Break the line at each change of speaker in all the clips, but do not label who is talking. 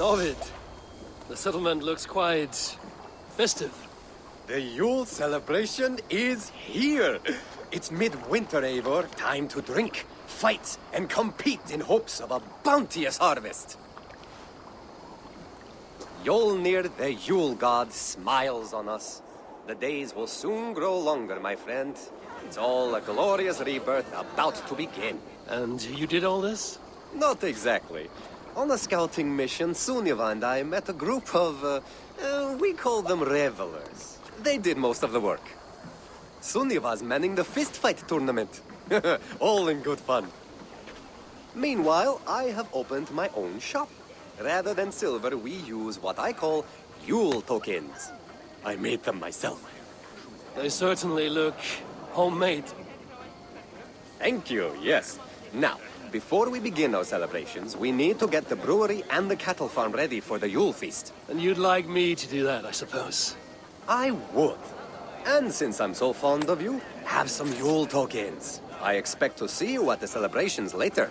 Novid, the settlement looks quite festive.
The Yule celebration is here! It's midwinter, Eivor. Time to drink, fight, and compete in hopes of a bounteous harvest. Yolnir, the Yule god, smiles on us. The days will soon grow longer, my friend. It's all a glorious rebirth about to begin.
And you did all this?
Not exactly. On a scouting mission, Sunniva and I met a group of, we call them revelers. They did most of the work. Sunniva's manning the fistfight tournament. All in good fun. Meanwhile, I have opened my own shop. Rather than silver, we use what I call Yule tokens. I made them myself.
They certainly look homemade.
Thank you, yes. Now, before we begin our celebrations, we need to get the brewery and the cattle farm ready for the Yule feast.
And you'd like me to do that, I suppose.
I would. And since I'm so fond of you, have some Yule tokens. I expect to see you at the celebrations later.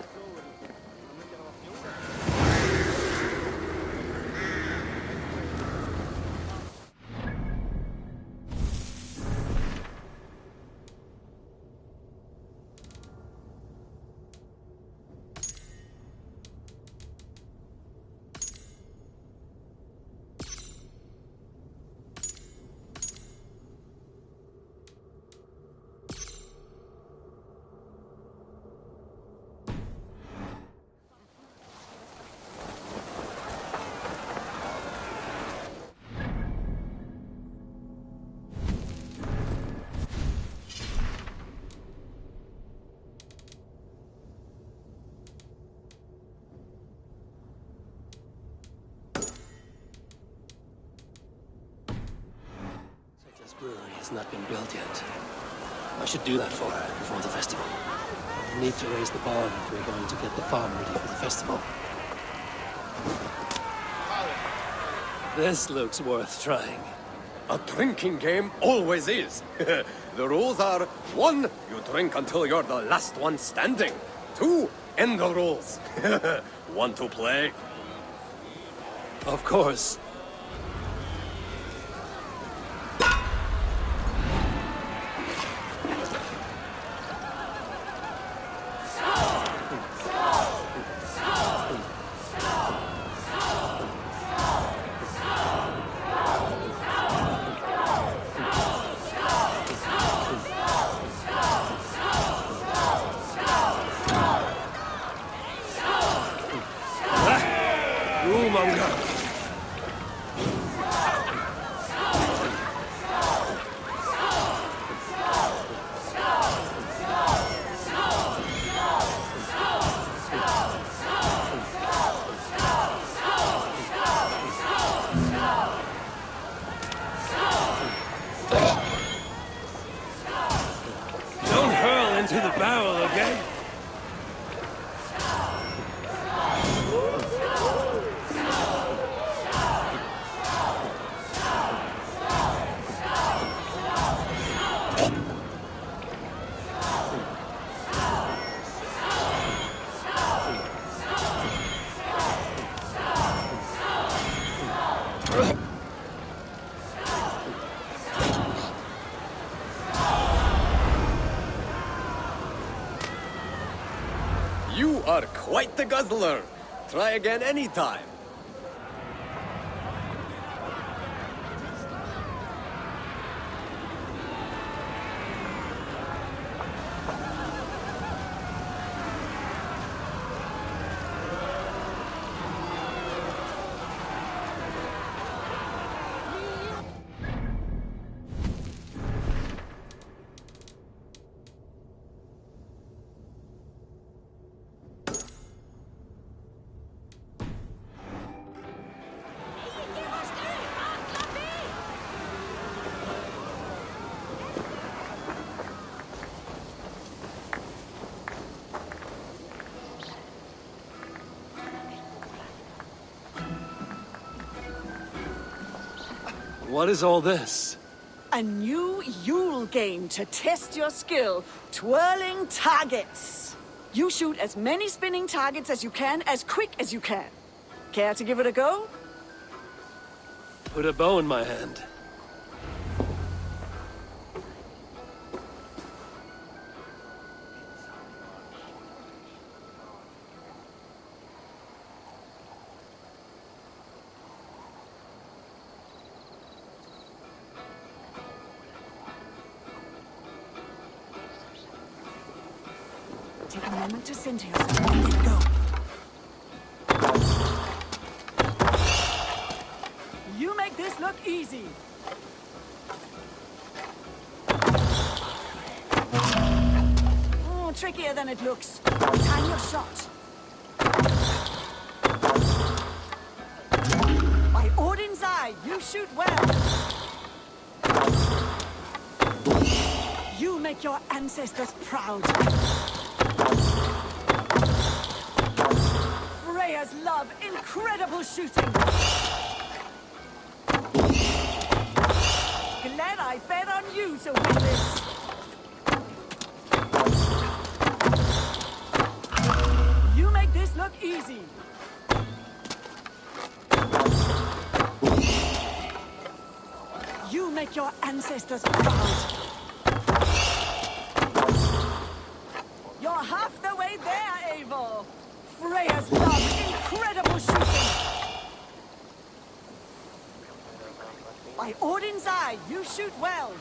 This brewery has not been built yet. I should do that for her before the festival. I need to raise the bar if we're going to get the farm ready for the festival. This looks worth trying.
A drinking game always is. The rules are: 1, you drink until you're the last one standing. 2, end the rules. Want to play?
Of course. Don't hurl into the barrel, okay?
You are quite the guzzler. Try again anytime.
What is all this?
A new Yule game to test your skill, twirling targets. You shoot as many spinning targets as you can, as quick as you can. Care to give it a go?
Put a bow in my hand.
Take a moment to center yourself and then go. You make this look easy. Oh, trickier than it looks. Time your shot. By Odin's eye, you shoot well. You make your ancestors proud. Freya's love incredible shooting. Glad I bet on you to win this. You make this look easy. You make your ancestors proud. You're half the way there, Eivor. Freya's love, incredible shooting. By Odin's eye, you shoot well.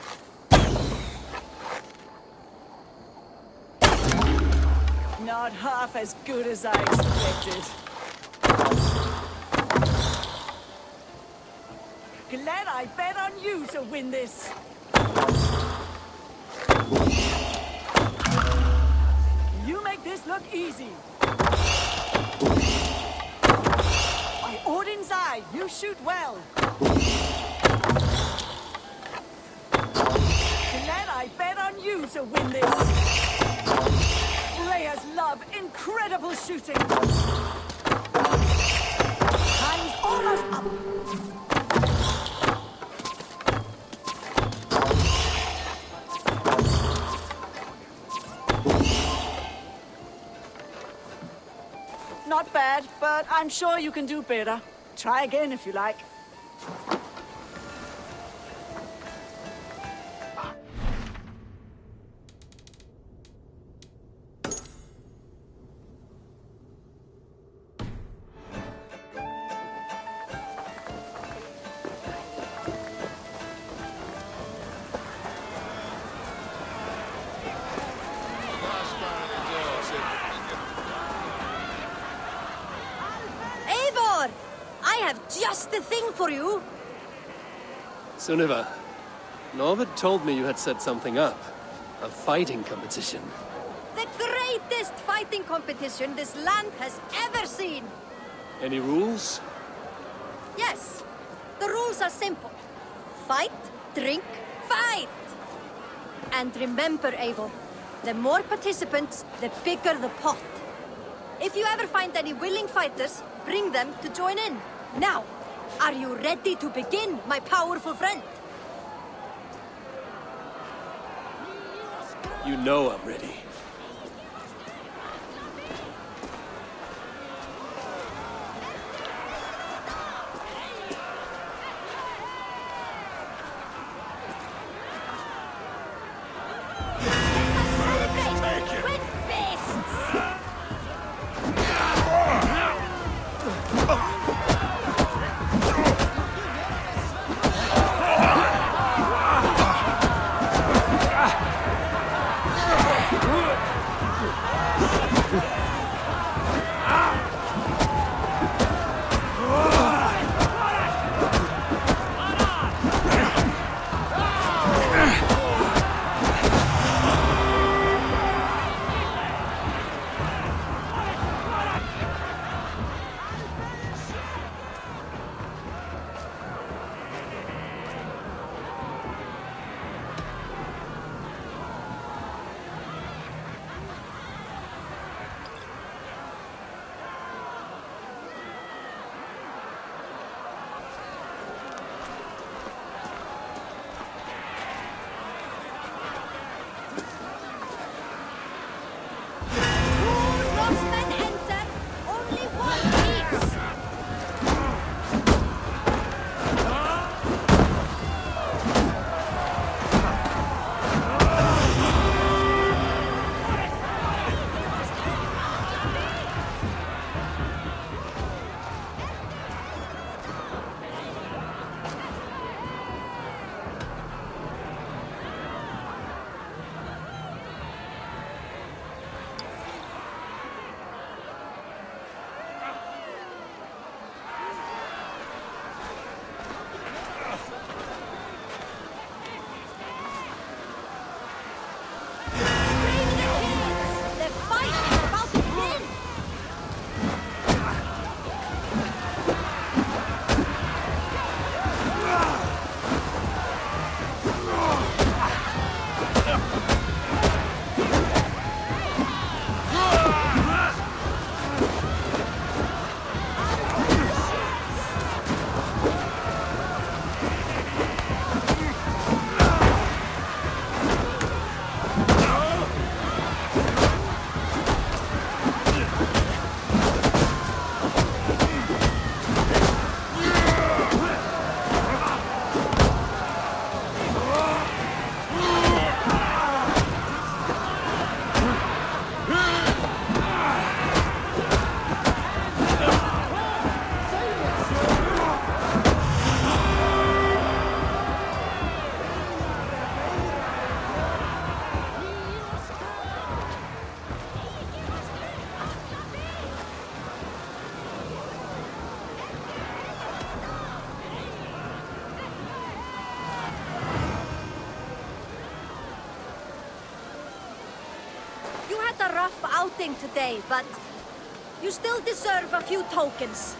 Not half as good as I expected. Glad I bet on you to win this. You make this look easy. By Odin's eye, you shoot well. Glad I bet on you to win this. Freya's love, incredible shooting. Time's almost up. Not bad, but I'm sure you can do better. Try again if you like.
Eivor! I have just the thing for you.
Sunniva, Norvid told me you had set something up. A fighting competition.
The greatest fighting competition this land has ever seen.
Any rules?
Yes, the rules are simple. Fight, drink, fight! And remember, Eivor, the more participants, the bigger the pot. If you ever find any willing fighters, bring them to join in. Now, are you ready to begin, my powerful friend?
You know I'm ready.
Celebrate with fists! a rough outing today, but you still deserve a few tokens.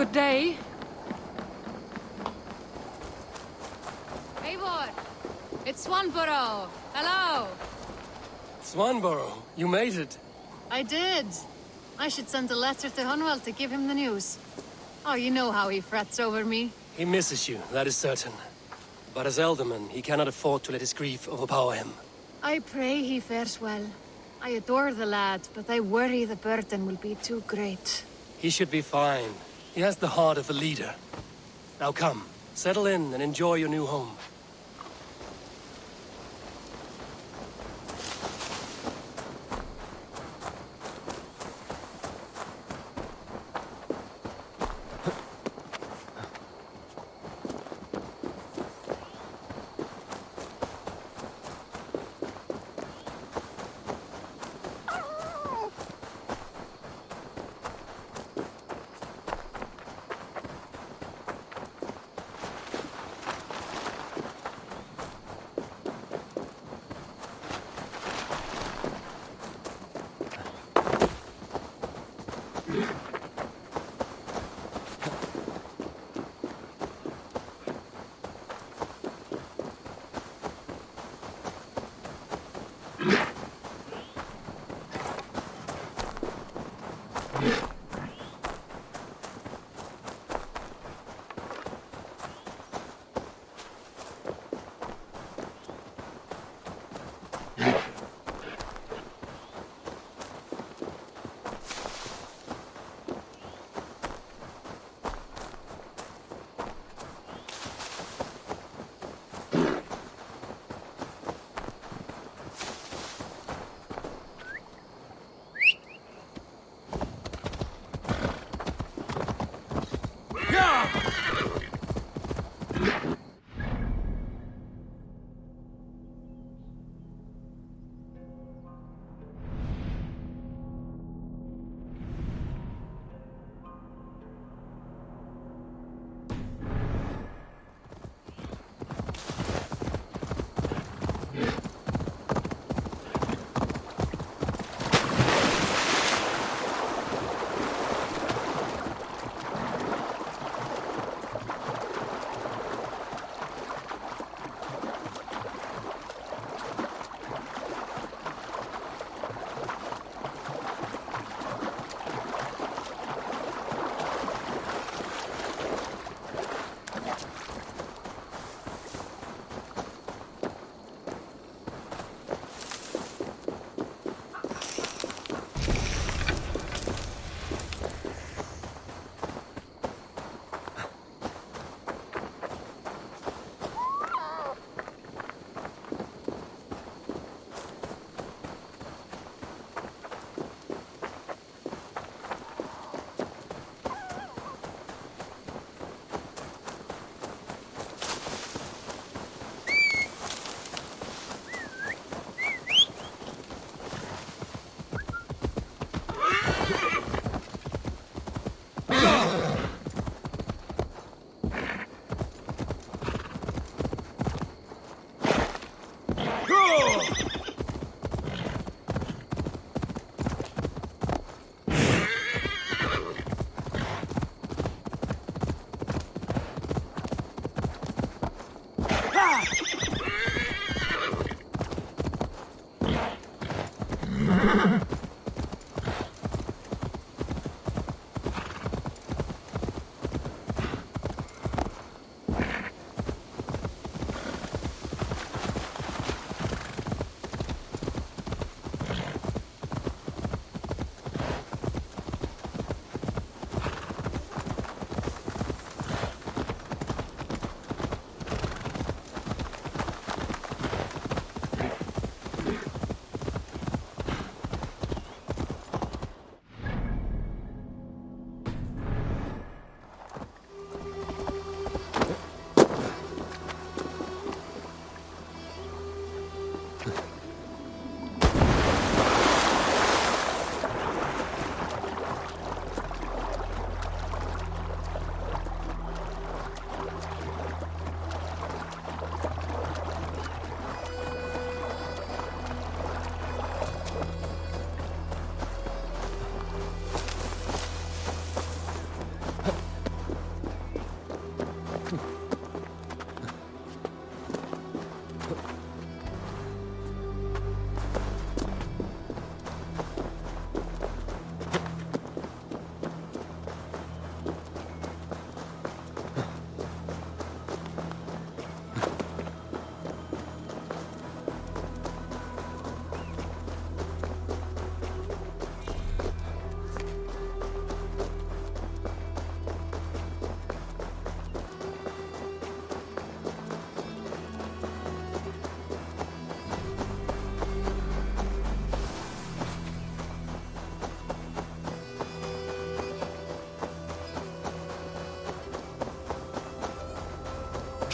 Good day.
Eivor! It's Swanborough! Hello!
Swanborough, you made it.
I did. I should send a letter to Hunwell to give him the news. Oh, you know how he frets over me.
He misses you, that is certain. But as Elderman, he cannot afford to let his grief overpower him.
I pray he fares well. I adore the lad, but I worry the burden will be too great.
He should be fine. He has the heart of a leader. Now come, settle in and enjoy your new home.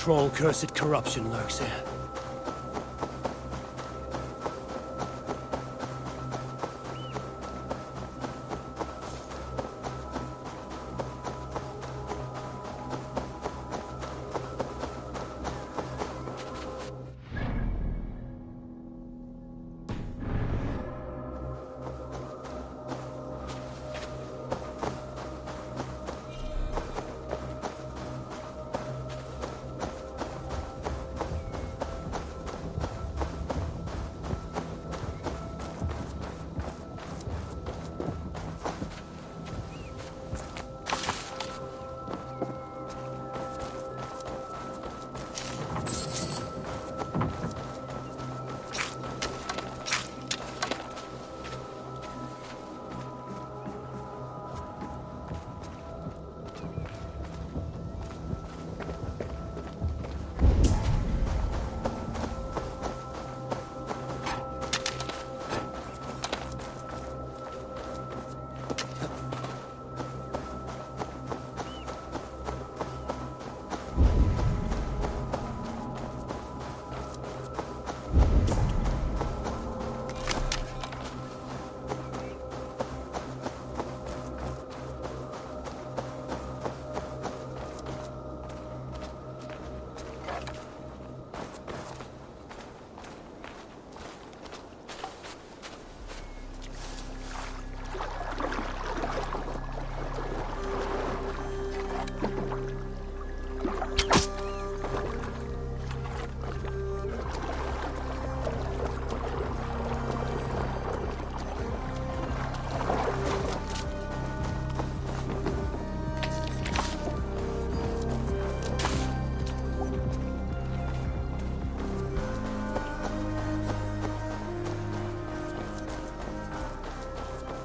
troll-cursed corruption lurks here.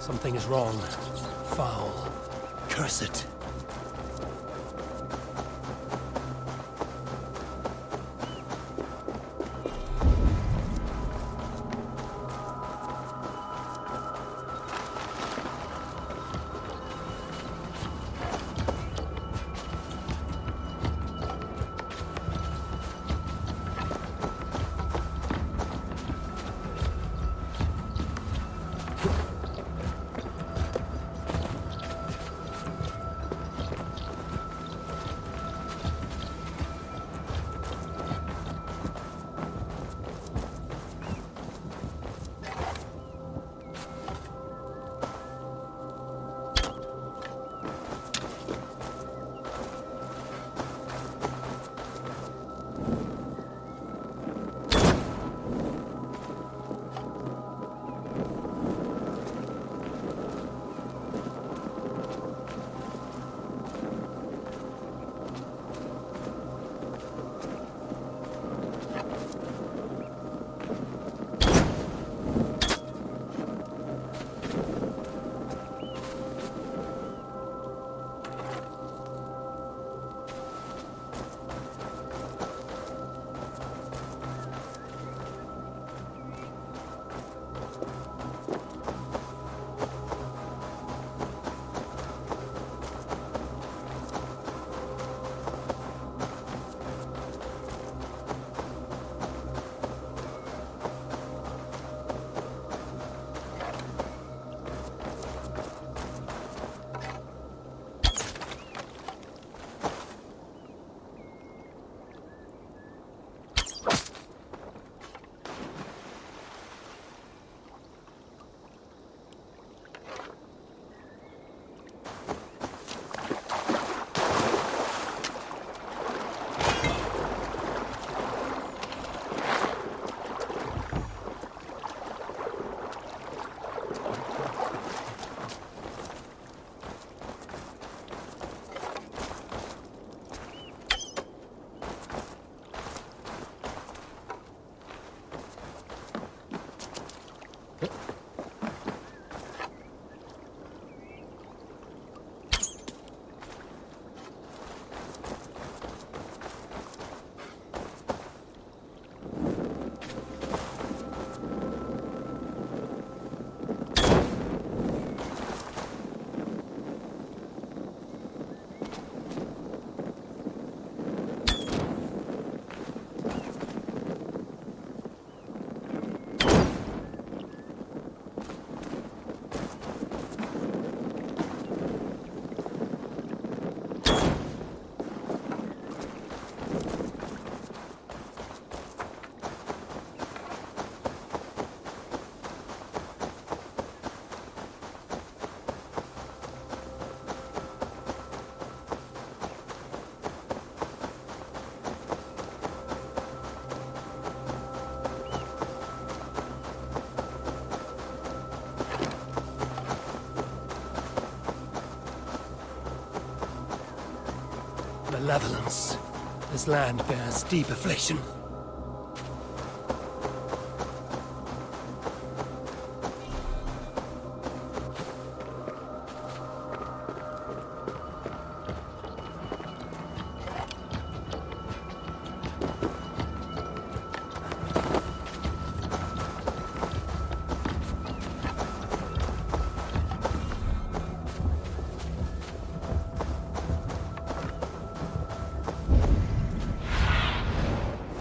Something is wrong. Foul. Curse it. malevolence. This land bears deep affliction.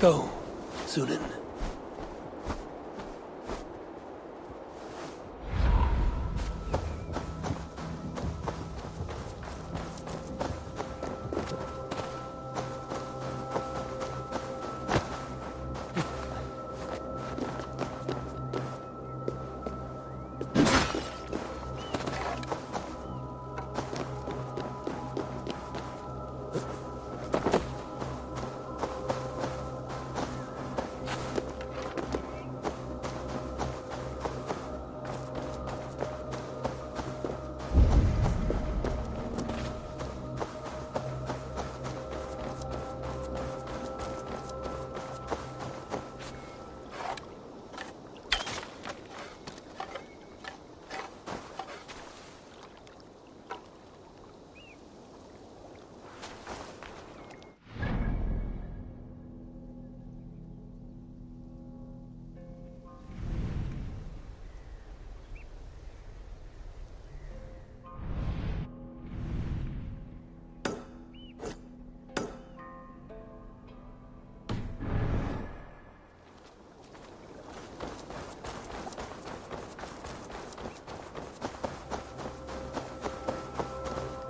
Go, Sunan.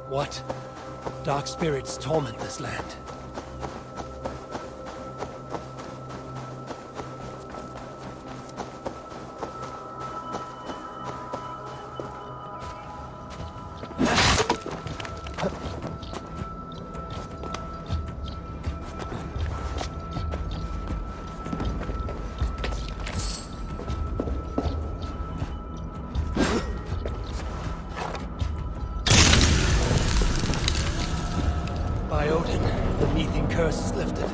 What? Dark spirits torment this land. By Odin, the Neathing curse is lifted.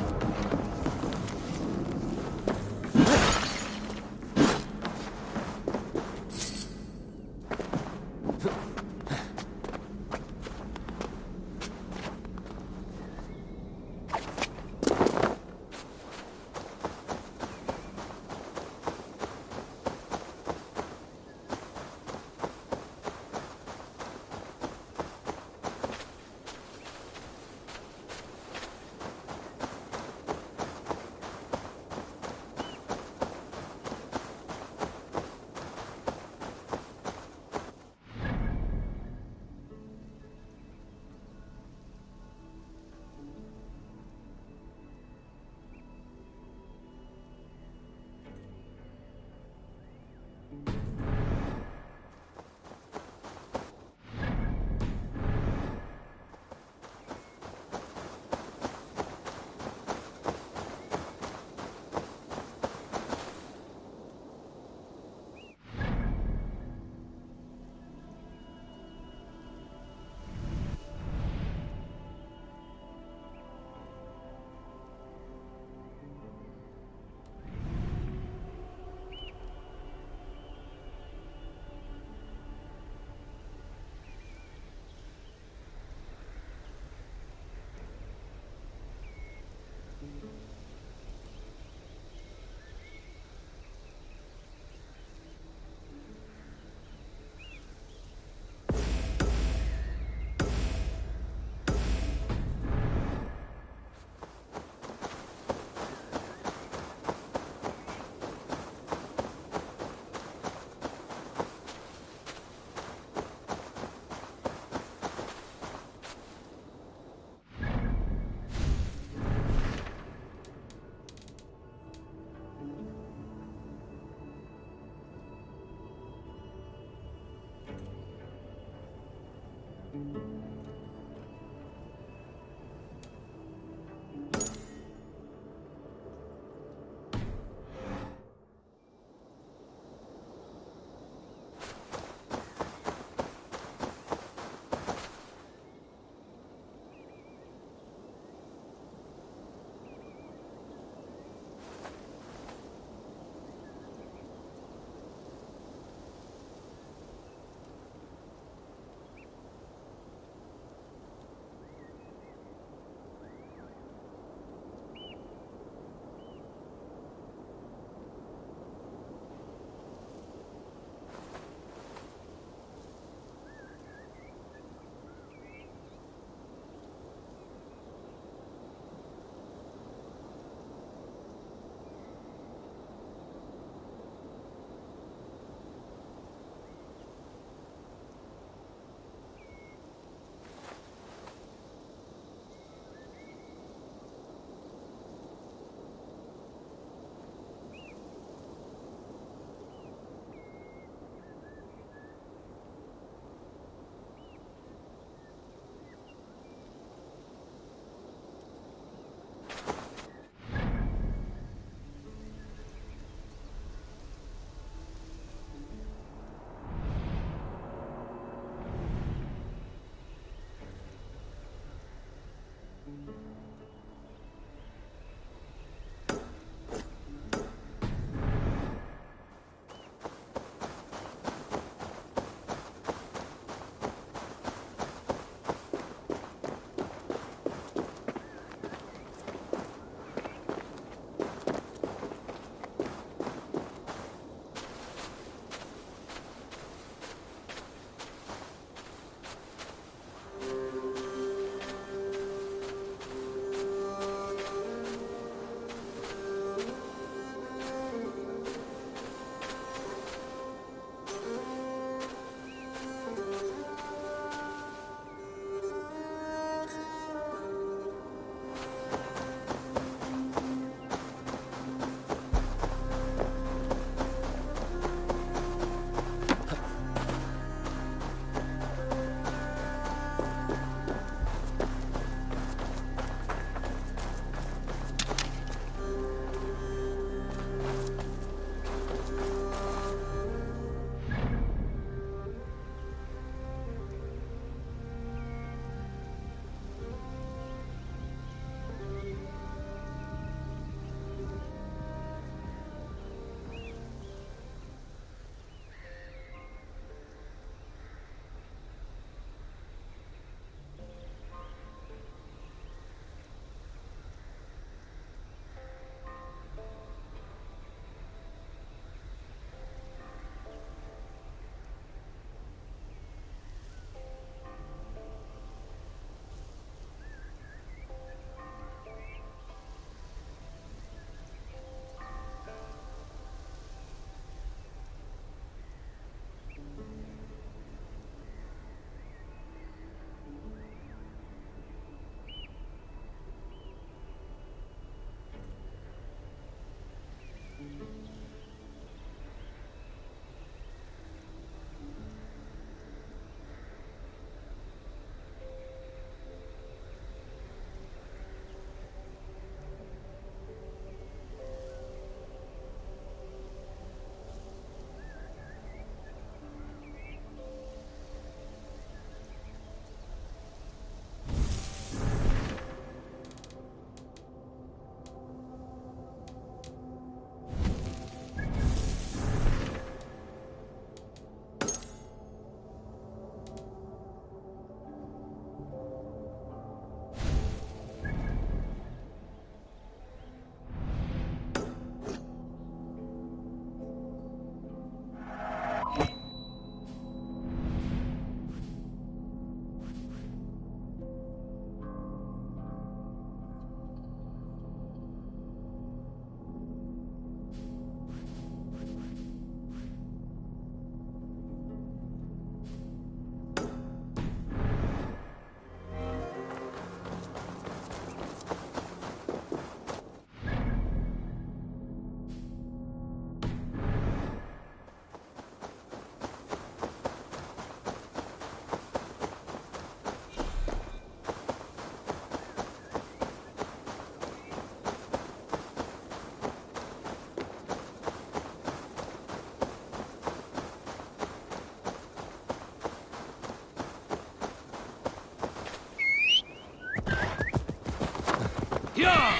Yeah!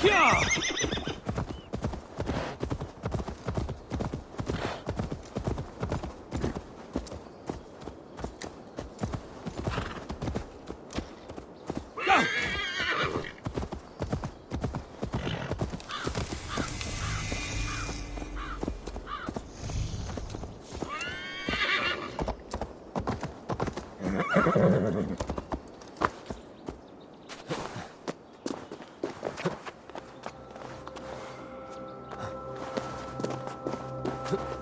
Yeah! Go!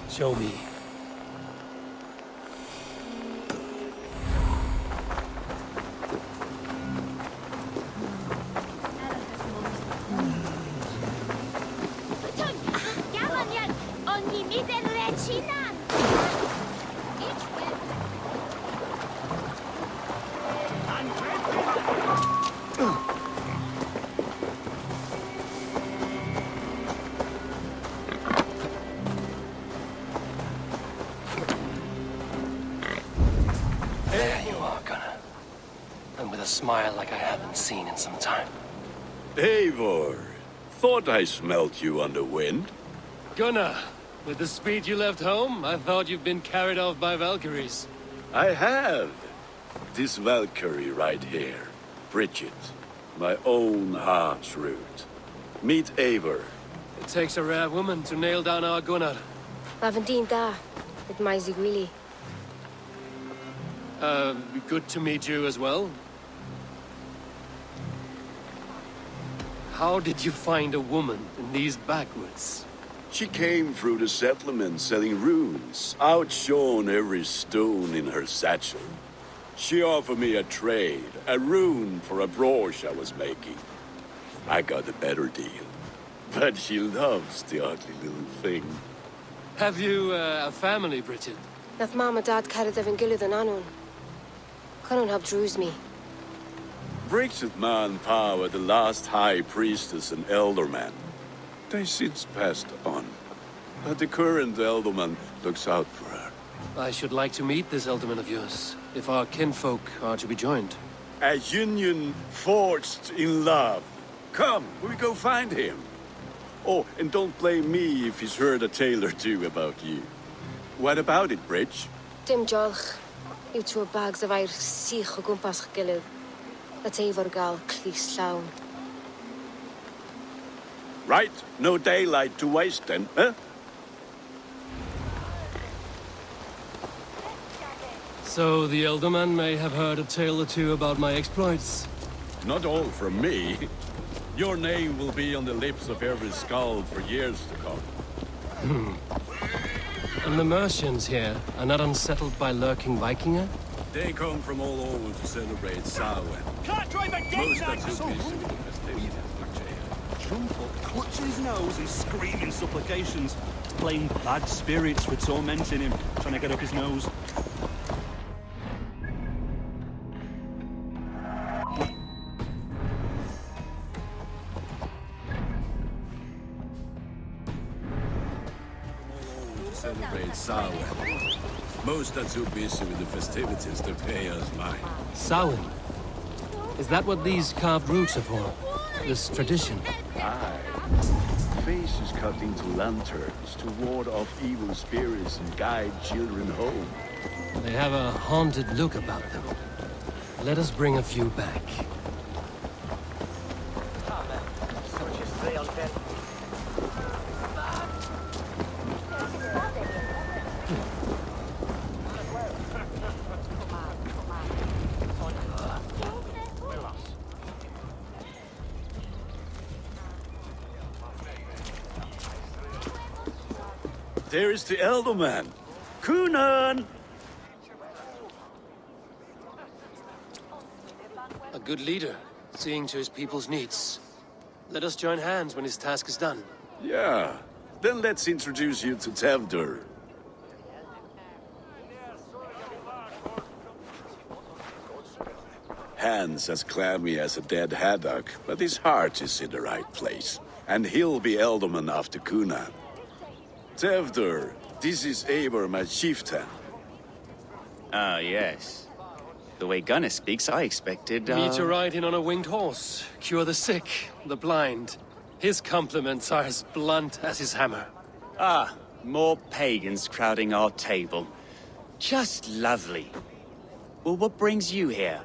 Show me. There you are, Gunnar. And with a smile like I haven't seen in some time.
Eivor, thought I smelt you on the wind.
Gunnar, with the speed you left home, I thought you'd been carried off by Valkyries.
I have. This Valkyrie right here, Bridget, my own heart's root. Meet Eivor.
It takes a rare woman to nail down our Gunnar.
Lavandine da, with my Zigwili.
Good to meet you as well. How did you find a woman in these backwoods?
She came through the settlement selling runes, outshone every stone in her satchel. She offered me a trade, a rune for a brooch I was making. I got a better deal. But she loves the ugly little thing.
Have you a family, Bridget?
Nath mama dad carried evan gillu than anun. Cannon help druise me.
Bridget man power the last high priestess and elderman. They since passed on. But the current elderman looks out for her.
I should like to meet this Elderman of yours, if our kinfolk are to be joined.
A union forged in love. Come, we go find him. Oh, and don't blame me if he's heard a tale or two about you. What about it, Bridge?
Dim jolch. You two bags of air sich o gwmpas gilydd. Let Eivor gal clis llawn.
Right, no daylight to waste then, huh?
So the Elderman may have heard a tale or two about my exploits.
Not all from me. Your name will be on the lips of every skull for years to come.
And the Mercians here are not unsettled by lurking Vikinger?
They come from all over to celebrate Samhain.
Can't drive a gate
Most
now,
are too
so
busy with the festivities.
Trump clutching his nose and screaming supplications, playing bad spirits with tormenting him, trying to get up his nose.
Celebrate Samhain. Most are too busy with the festivities to pay us mind.
Samhain? Is that what these carved roots are for? This tradition?
Aye. Faces cut into lanterns to ward off evil spirits and guide children home.
They have a haunted look about them. Let us bring a few back.
There is the Elderman. Kunan!
A good leader, seeing to his people's needs. Let us join hands when his task is done.
Yeah. Then let's introduce you to Tevdur. Hands as clammy as a dead haddock, but his heart is in the right place. And he'll be Elderman after Kunan. Tevdur, this is Eivor, my chieftain.
Ah, yes. The way Gunnar speaks, I expected,
Me to ride in on a winged horse, cure the sick, the blind. His compliments are as blunt as his hammer.
Ah, more pagans crowding our table. Just lovely. Well, what brings you here?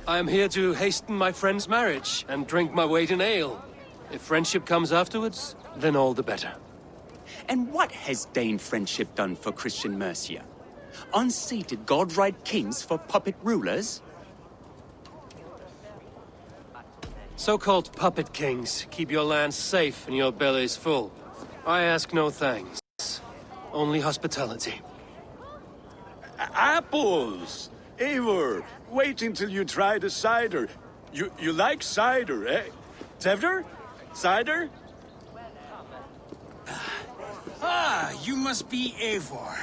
I am here to hasten my friend's marriage and drink my weight in ale. If friendship comes afterwards, then all the better.
And what has Dane friendship done for Christian Mercia? Unseated god-right kings for puppet rulers?
So-called puppet kings keep your lands safe and your bellies full. I ask no thanks. Only hospitality.
Apples! Eivor, wait until you try the cider. You like cider, eh? Tevder? Cider?
Ah, you must be Eivor.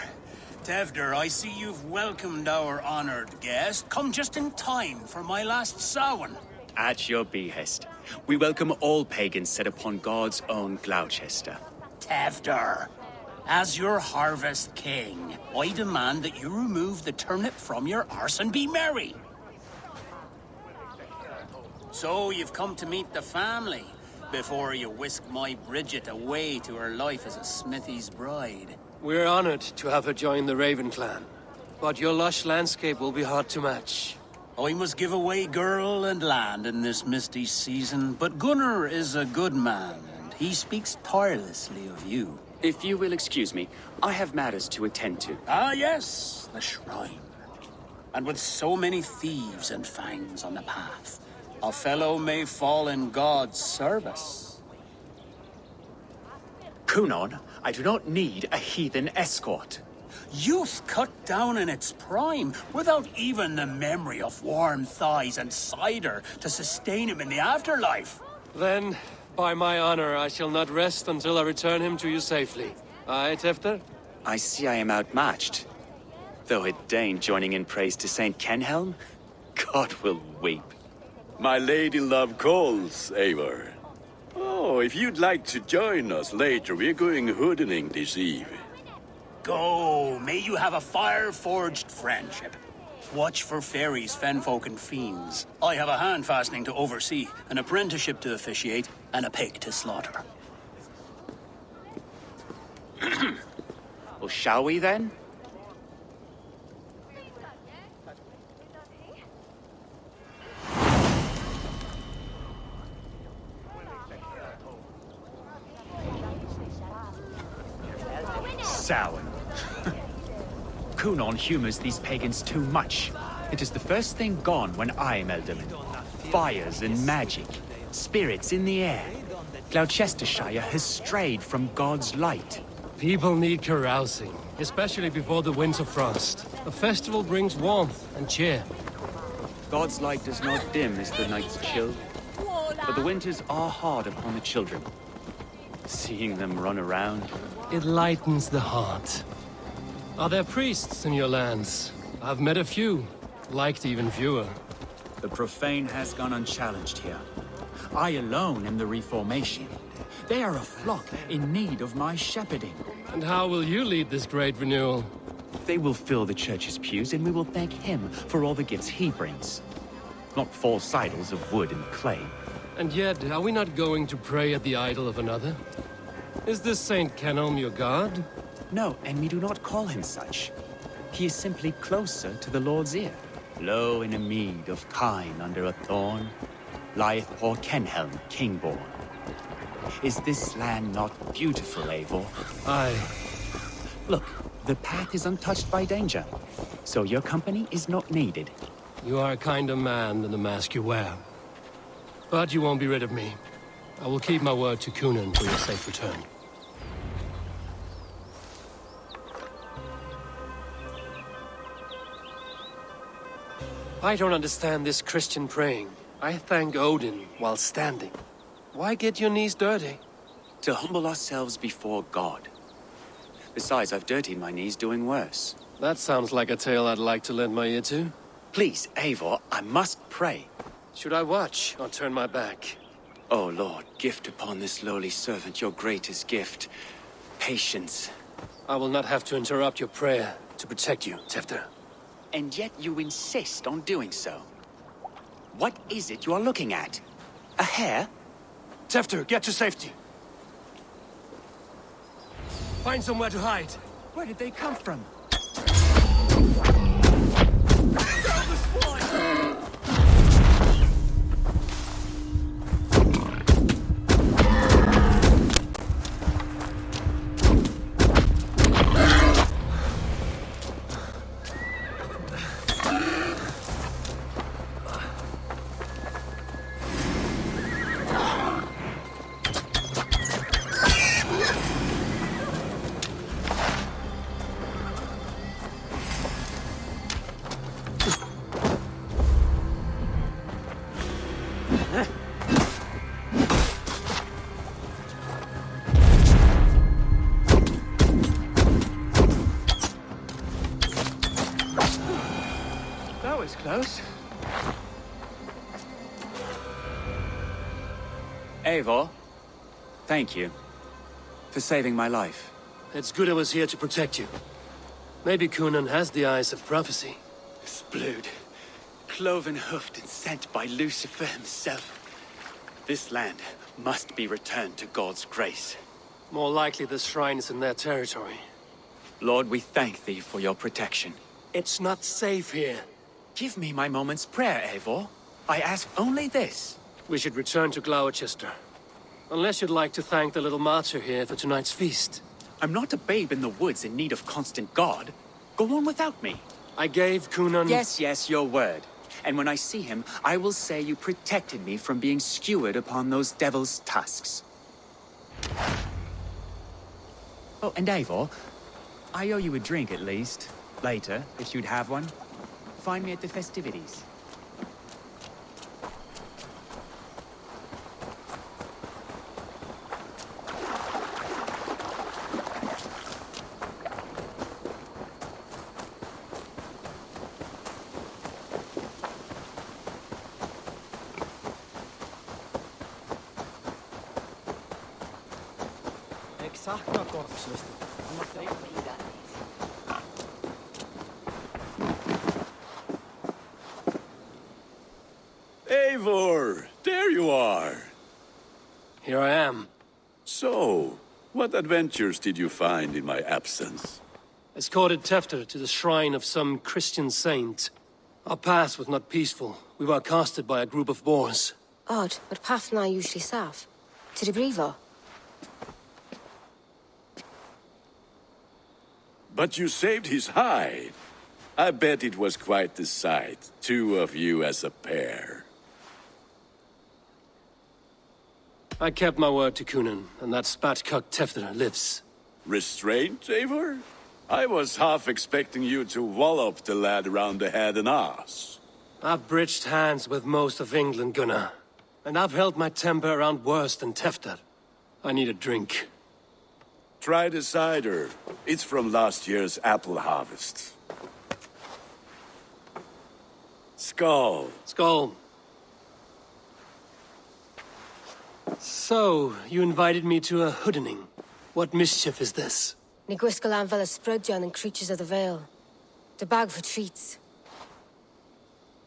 Tevder, I see you've welcomed our honored guest. Come just in time for my last Samhain.
At your behest. We welcome all pagans set upon God's own Gloucester.
Tevder, as your harvest king, I demand that you remove the turnip from your arse and be merry. So you've come to meet the family before you whisk my Bridget away to her life as a smithy's bride.
We're honored to have her join the Raven clan. But your lush landscape will be hard to match.
I must give away girl and land in this misty season, but Gunnar is a good man, and he speaks tirelessly of you.
If you will excuse me, I have matters to attend to.
Ah, yes, the shrine. And with so many thieves and fangs on the path, a fellow may fall in God's service.
Kunon, I do not need a heathen escort.
Youth cut down in its prime, without even the memory of warm thighs and cider to sustain him in the afterlife.
Then, by my honor, I shall not rest until I return him to you safely. Aye, Tefter?
I see I am outmatched. Though a Dane joining in praise to Saint Kenhelm, God will weep.
My lady love calls, Eivor. Oh, if you'd like to join us later, we're going hoodening this eve.
Go, may you have a fire-forged friendship. Watch for fairies, fenfolk, and fiends. I have a hand fastening to oversee, an apprenticeship to officiate, and a pig to slaughter.
Well, shall we then? Samhain. Kunon humors these pagans too much. It is the first thing gone when I am Elderman. Fires and magic, spirits in the air. Gloucestershire has strayed from God's light.
People need carousing, especially before the winter frost. A festival brings warmth and cheer.
God's light does not dim as the nights chill, but the winters are hard upon the children. Seeing them run around,
It lightens the heart. Are there priests in your lands? I've met a few, liked even fewer.
The profane has gone unchallenged here. I alone am the Reformation. They are a flock in need of my shepherding.
And how will you lead this great renewal?
they will fill the church's pews, and we will thank him for all the gifts he brings. Not false idols of wood and clay.
And yet, are we not going to pray at the idol of another? Is this Saint Kenelm your god?
No, and we do not call him such. He is simply closer to the Lord's ear. Low in a mead of kine under a thorn, lieth poor Kenhelm, king-born. Is this land not beautiful, Eivor?
Aye.
Look, the path is untouched by danger, so your company is not needed.
You are a kinder man than the mask you wear. But you won't be rid of me. I will keep my word to Kunan for your safe return. I don't understand this Christian praying. I thank Odin while standing. Why get your knees dirty?
To humble ourselves before God. Besides, I've dirtied my knees doing worse.
That sounds like a tale I'd like to lend my ear to.
Please, Eivor, I must pray.
Should I watch or turn my back?
Oh, Lord, gift upon this lowly servant your greatest gift. Patience.
I will not have to interrupt your prayer to protect you, Tefter.
And yet you insist on doing so. What is it you are looking at? A hare?
Tefter, get to safety. Find somewhere to hide.
Where did they come from? was close. Eivor, thank you for saving my life.
It's good I was here to protect you. Maybe Cunan has the eyes of prophecy.
This blood, cloven-hoofed and sent by Lucifer himself. This land must be returned to God's grace.
More likely the shrine is in their territory.
Lord, we thank thee for your protection.
It's not safe here.
Give me my moment's prayer, Eivor. I ask only this.
We should return to Gloucester. Unless you'd like to thank the little martyr here for tonight's feast.
I'm not a babe in the woods in need of constant guard. Go on without me.
I gave Cunan...
Yes, your word. And when I see him, I will say you protected me from being skewered upon those devil's tusks. Oh, and Eivor, I owe you a drink at least. Later, if you'd have one. Find me at the festivities.
Eivor, there you are.
Here I am.
So, what adventures did you find in my absence?
Escorted Tefter to the shrine of some Christian saint. Our path was not peaceful. We were accosted by a group of boars.
Odd, but path na usually safe. To the brifo.
But you saved his hide. I bet it was quite the sight. Two of you as a pair.
I kept my word to Cunan, and that spatcock Tefter lives.
Restraint, Eivor? I was half expecting you to wallop the lad around the head and ass.
I've bridged hands with most of England, Gunnar. And I've held my temper around worse than Tefter. I need a drink.
Try the cider. It's from last year's apple harvest. Skull.
Skull. So, you invited me to a hoodening. What mischief is this?
Ni gwisgal an fel ysbrydion and creatures of the Vale. The bag for treats.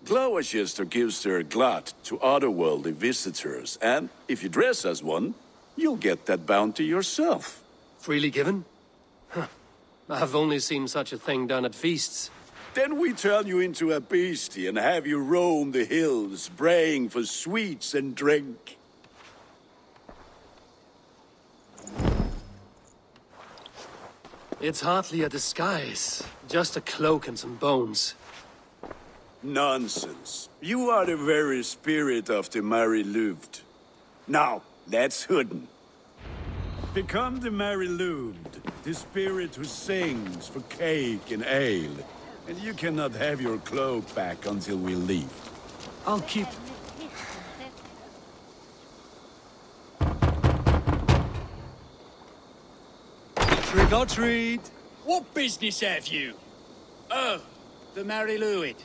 Gloucester gives their glut to otherworldly visitors, and if you dress as one, you'll get that bounty yourself.
Freely given? Huh. I've only seen such a thing done at feasts.
Then we turn you into a beastie and have you roam the hills, braying for sweets and drink.
It's hardly a disguise. Just a cloak and some bones.
Nonsense. You are the very spirit of the Mary Louved. Now, let's hooden. Become the Mary Louved, the spirit who sings for cake and ale. And you cannot have your cloak back until we leave.
I'll keep... Trick or treat!
What business have you? Oh, the Mary Louid.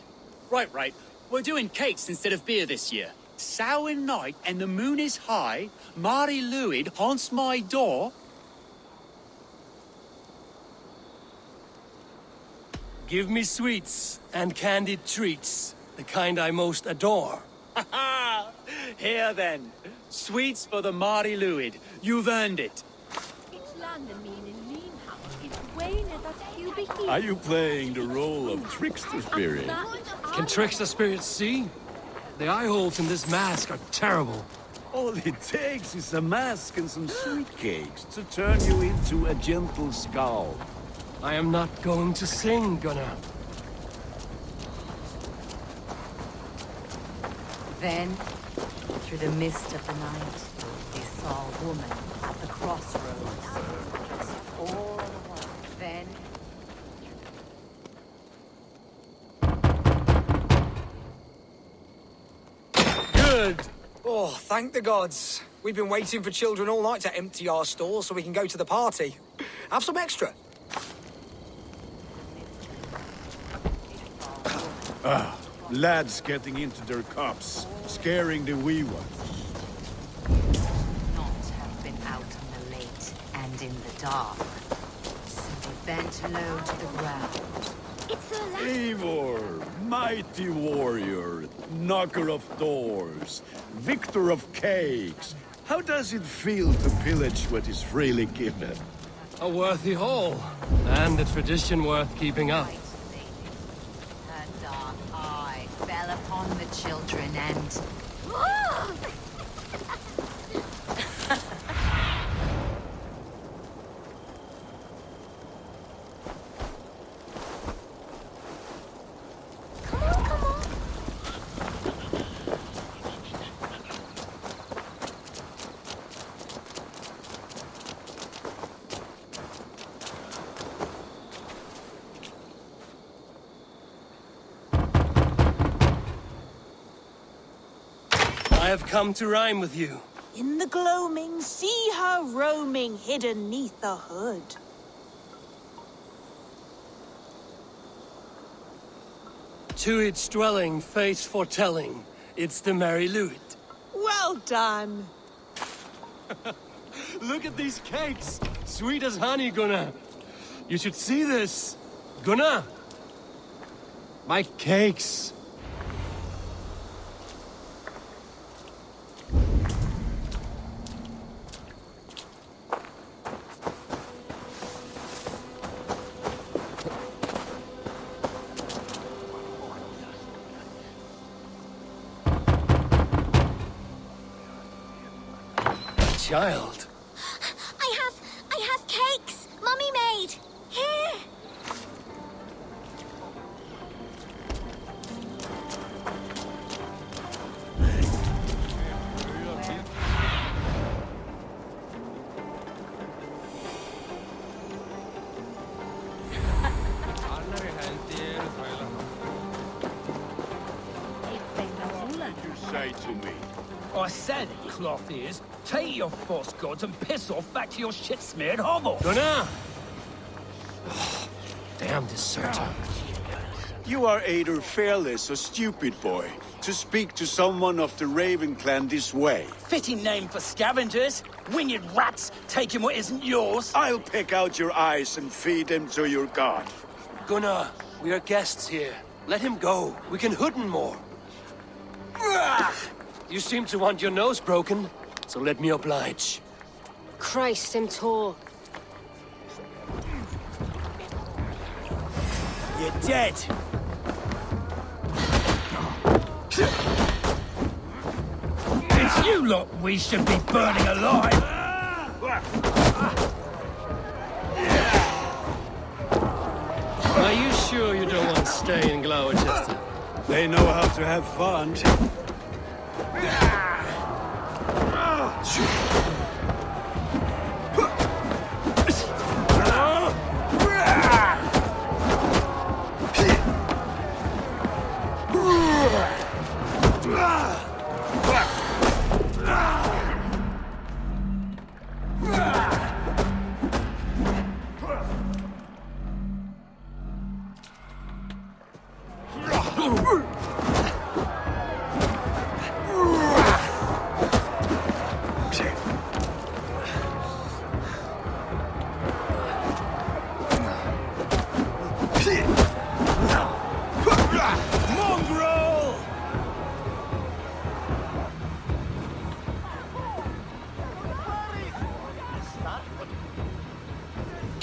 Right. We're doing cakes instead of beer this year. Samhain night and the moon is high. Mary Louid haunts my door.
Give me sweets and candied treats. The kind I most adore.
Here then. Sweets for the Mary Louid. You've earned it.
Are you playing the role of trickster spirit?
Can trickster spirits see? The eye holes in this mask are terrible.
All it takes is a mask and some sweet cakes to turn you into a gentle skull.
I am not going to sing, Gunnar.
Then, through the mist of the night, they saw a woman at the crossroads. All alone. Then...
Good!
Oh, thank the gods. We've been waiting for children all night to empty our stores so we can go to the party. Have some extra.
Lads getting into their cups, scaring the wee ones.
Not have been out on the late and in the dark. So they bent low to the ground.
It's a lad.
Eivor, mighty warrior, knocker of doors, victor of cakes. How does it feel to pillage what is freely given?
A worthy haul, and a tradition worth keeping up.
Her dark eye fell upon the children and...
I have come to rhyme with you.
In the gloaming, see her roaming hidden neath the hood.
To its dwelling, fate foretelling, it's the Mary Louis.
Well done.
Look at these cakes! Sweet as honey, Gunnar. You should see this. Gunnar! My cakes! Child.
I have cakes! Mummy made! Here!
What did you say to me?
I said, cloth ears, take your false gods and piss off back to your shit-smeared hovel.
Gunnar! Damn deserter.
You are either fearless or stupid, boy, to speak to someone of the Raven clan this way.
Fitting name for scavengers. Winged rats taking what isn't yours.
I'll pick out your eyes and feed them to your god.
Gunnar, we are guests here. Let him go. We can hood him more. You seem to want your nose broken, so let me oblige.
Christ, him tall.
You're dead. It's you lot we should be burning alive.
Are you sure you don't want to stay in Gloucester?
They know how to have fun.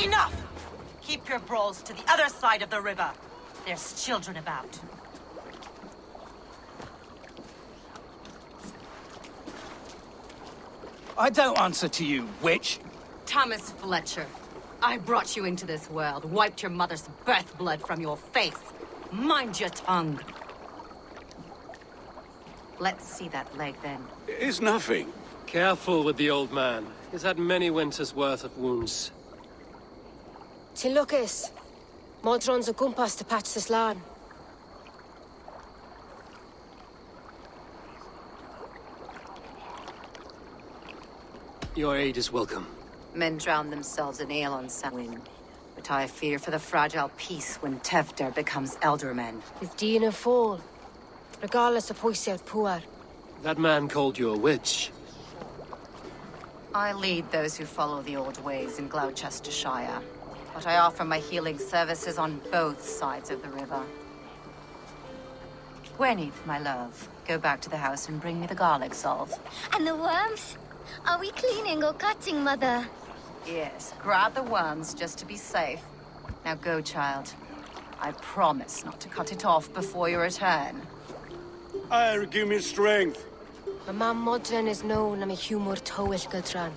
Enough! Keep your brawls to the other side of the river. There's children about.
I don't answer to you, witch.
Thomas Fletcher, I brought you into this world, wiped your mother's birth blood from your face. Mind your tongue. Let's see that leg, then.
It's nothing.
Careful with the old man. He's had many winters' worth of wounds.
Lucas. Modron's a gumpas to patch this land.
Your aid is welcome.
Men drown themselves in ale on Samhain, but I fear for the fragile peace when Tevder becomes eldermen.
With Dean a fall, Regardless of pwysiad poor.
That man called you a witch.
I lead those who follow the old ways in Gloucestershire, but I offer my healing services on both sides of the river. Gweneth, my love, go back to the house and bring me the garlic salve.
And the worms? Are we cleaning or cutting, Mother?
Yes, grab the worms just to be safe. Now go, child. I promise not to cut it off before you return.
Give me strength.
My mam modern is known am a humor towish gudran.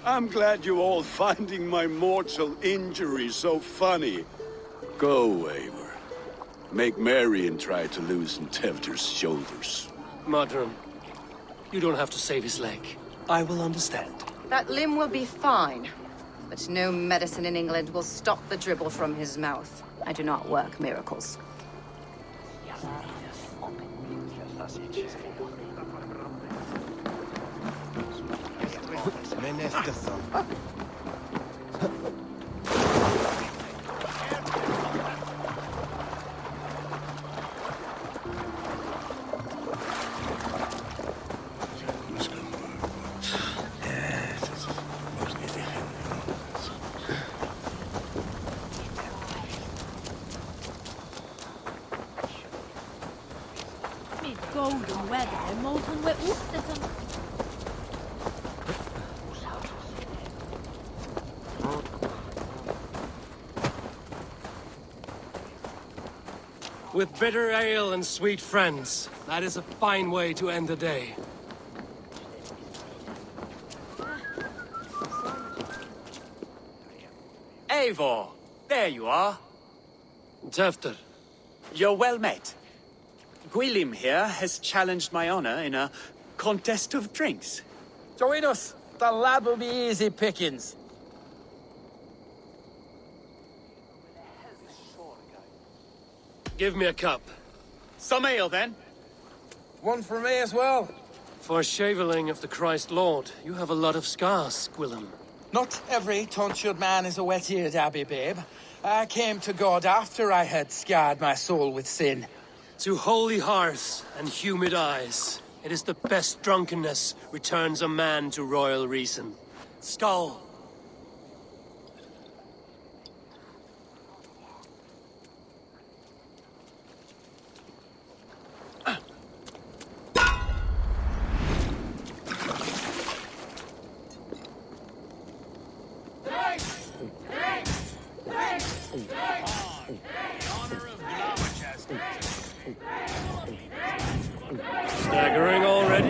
I'm glad you all finding my mortal injury so funny. Go, Eivor. Make merry and try to loosen Tevder's shoulders.
Modron, you don't have to save his leg. I will understand.
That limb will be fine, but no medicine in England will stop the dribble from his mouth. I do not work miracles.
Golden weather, molten wet water.
With bitter ale and sweet friends, that is a fine way to end the day.
Eivor, there you are.
Tefter.
You're well met. Gwilym here has challenged my honor in a contest of drinks.
Join us. The lad will be easy pickings.
Give me a cup.
Some ale, then.
One for me as well.
For shaveling of the Christ Lord, you have a lot of scars, Gwilym.
Not every tonsured man is a wet-eared abbey, babe. I came to God after I had scarred my soul with sin.
To holy hearths and humid eyes, it is the best drunkenness returns a man to royal reason. Skull. Staggering already?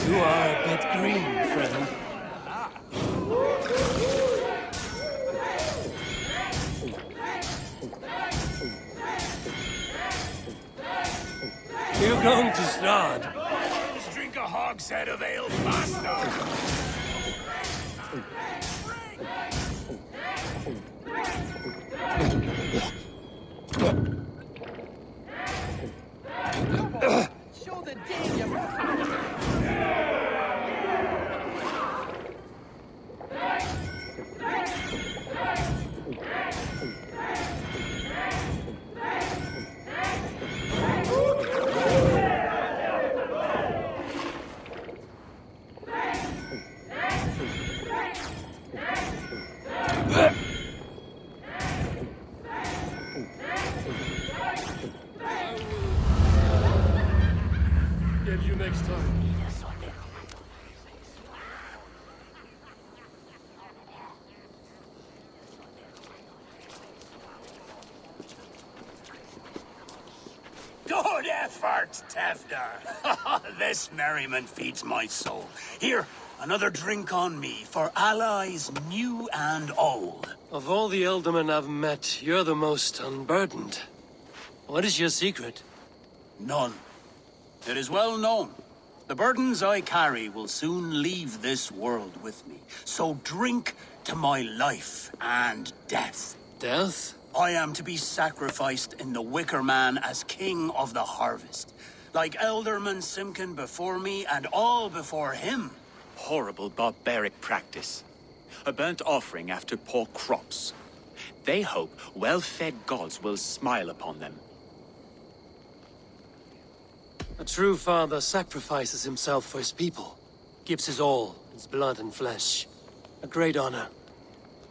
You are a bit green, friend. You're going to start.
Let's drink a hogshead of ale faster.
Show the danger.
Get you next time.
Good effort, Tefder. This merriment feeds my soul. Here, another drink on me for allies new and old.
Of all the ealdormen I've met, you're the most unburdened. What is your secret?
None. It is well known. The burdens I carry will soon leave this world with me. So drink to my life and death.
Death?
I am to be sacrificed in the Wicker Man as king of the harvest. Like Elderman Simkin before me and all before him.
Horrible barbaric practice. A burnt offering after poor crops. They hope well-fed gods will smile upon them.
A true father sacrifices himself for his people. Gives his all, his blood and flesh. A great honor,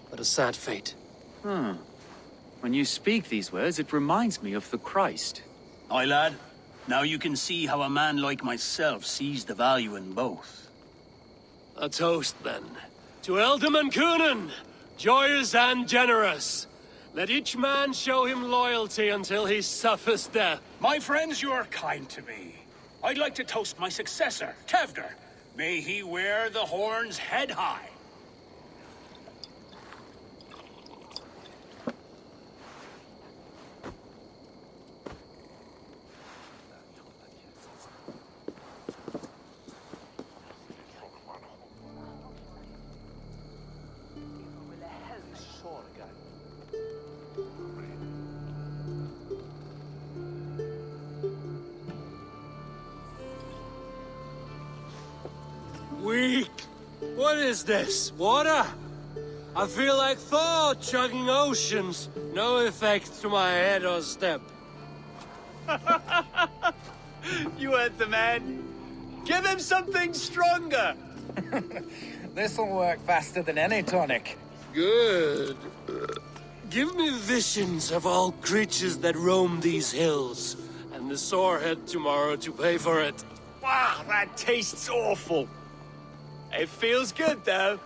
but a sad fate.
When you speak these words, it reminds me of the Christ.
Aye, lad. Now you can see how a man like myself sees the value in both.
A toast, then. To Eldam and Coonan, joyous and generous. Let each man show him loyalty until he suffers death.
My friends, you are kind to me. I'd like to toast my successor, Tevder. May he wear the horns head high.
Weak! What is this? Water? I feel like Thor chugging oceans. No effect to my head or step.
You heard the man. Give him something stronger.
This'll work faster than any tonic.
Good. Give me visions of all creatures that roam these hills, and the sorehead tomorrow to pay for it.
Wow, that tastes awful. It feels good, though.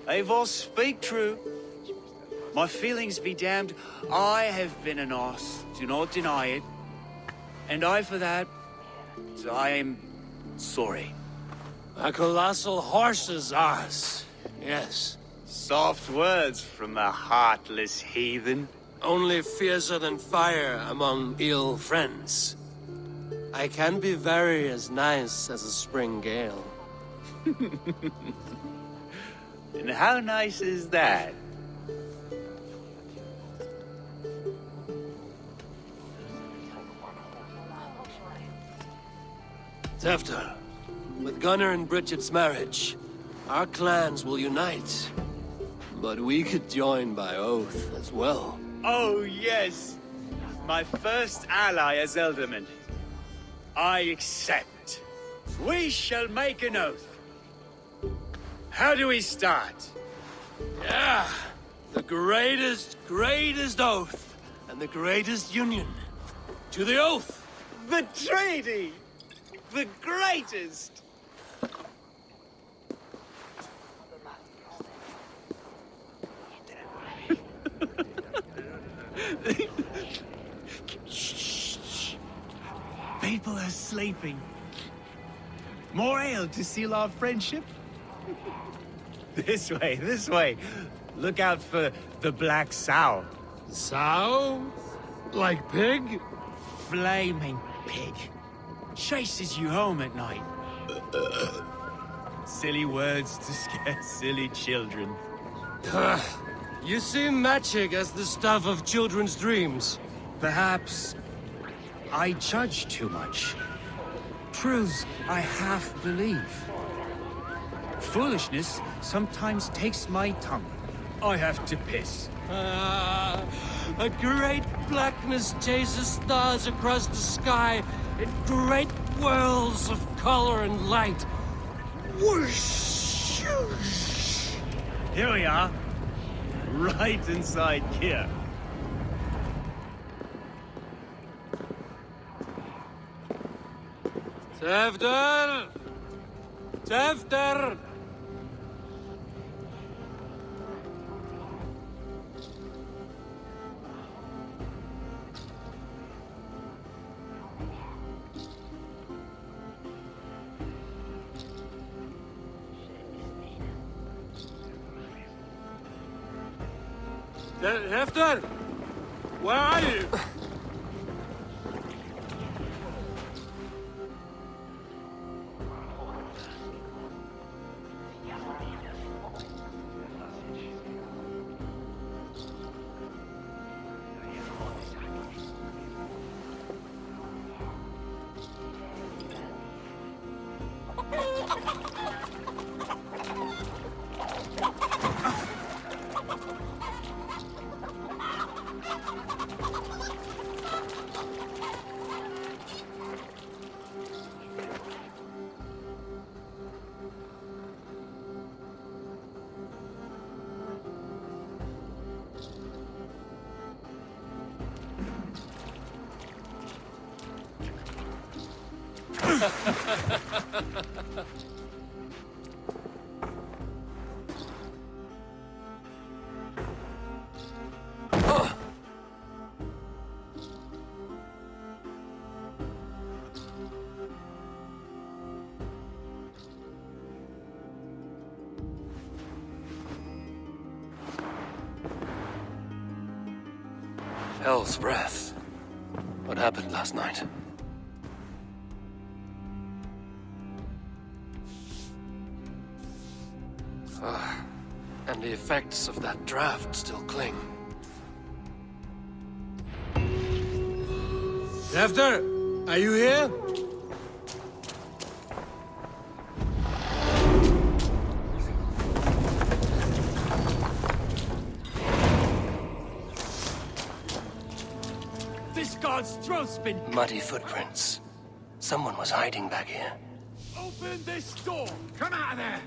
Eivor, speak true. My feelings be damned. I have been an arse. Do not deny it. And I, for that, I am sorry.
A colossal horse's arse. Yes.
Soft words from a heartless heathen.
Only fiercer than fire among ill friends. I can be very as nice as a spring gale.
And how nice is that?
Tefter, with Gunnar and Bridget's marriage, our clans will unite. But we could join by oath as well.
Oh, yes. My first ally as Elderman. I accept. We shall make an oath. How do we start?
Yeah, the greatest oath, and the greatest union. To the oath!
The treaty! The greatest!
Shh. People are sleeping. More ale to seal our friendship? This way. Look out for the black sow.
Sow? Like pig?
Flaming pig. Chases you home at night. Silly words to scare silly children.
You see magic as the stuff of children's dreams.
Perhaps I judge too much. Truths I half believe. Foolishness sometimes takes my tongue. I have to piss.
A great blackness chases stars across the sky in great whirls of color and light. Whoosh!
Here we are. Right inside here.
Tefter! Tefter! Hefter! Where are you? Hell's breath. What happened last night? And the effects of that draft still cling.
Tefter, are you here?
This god's throat's been...
Muddy footprints. Someone was hiding back here.
Open this door! Come out of there!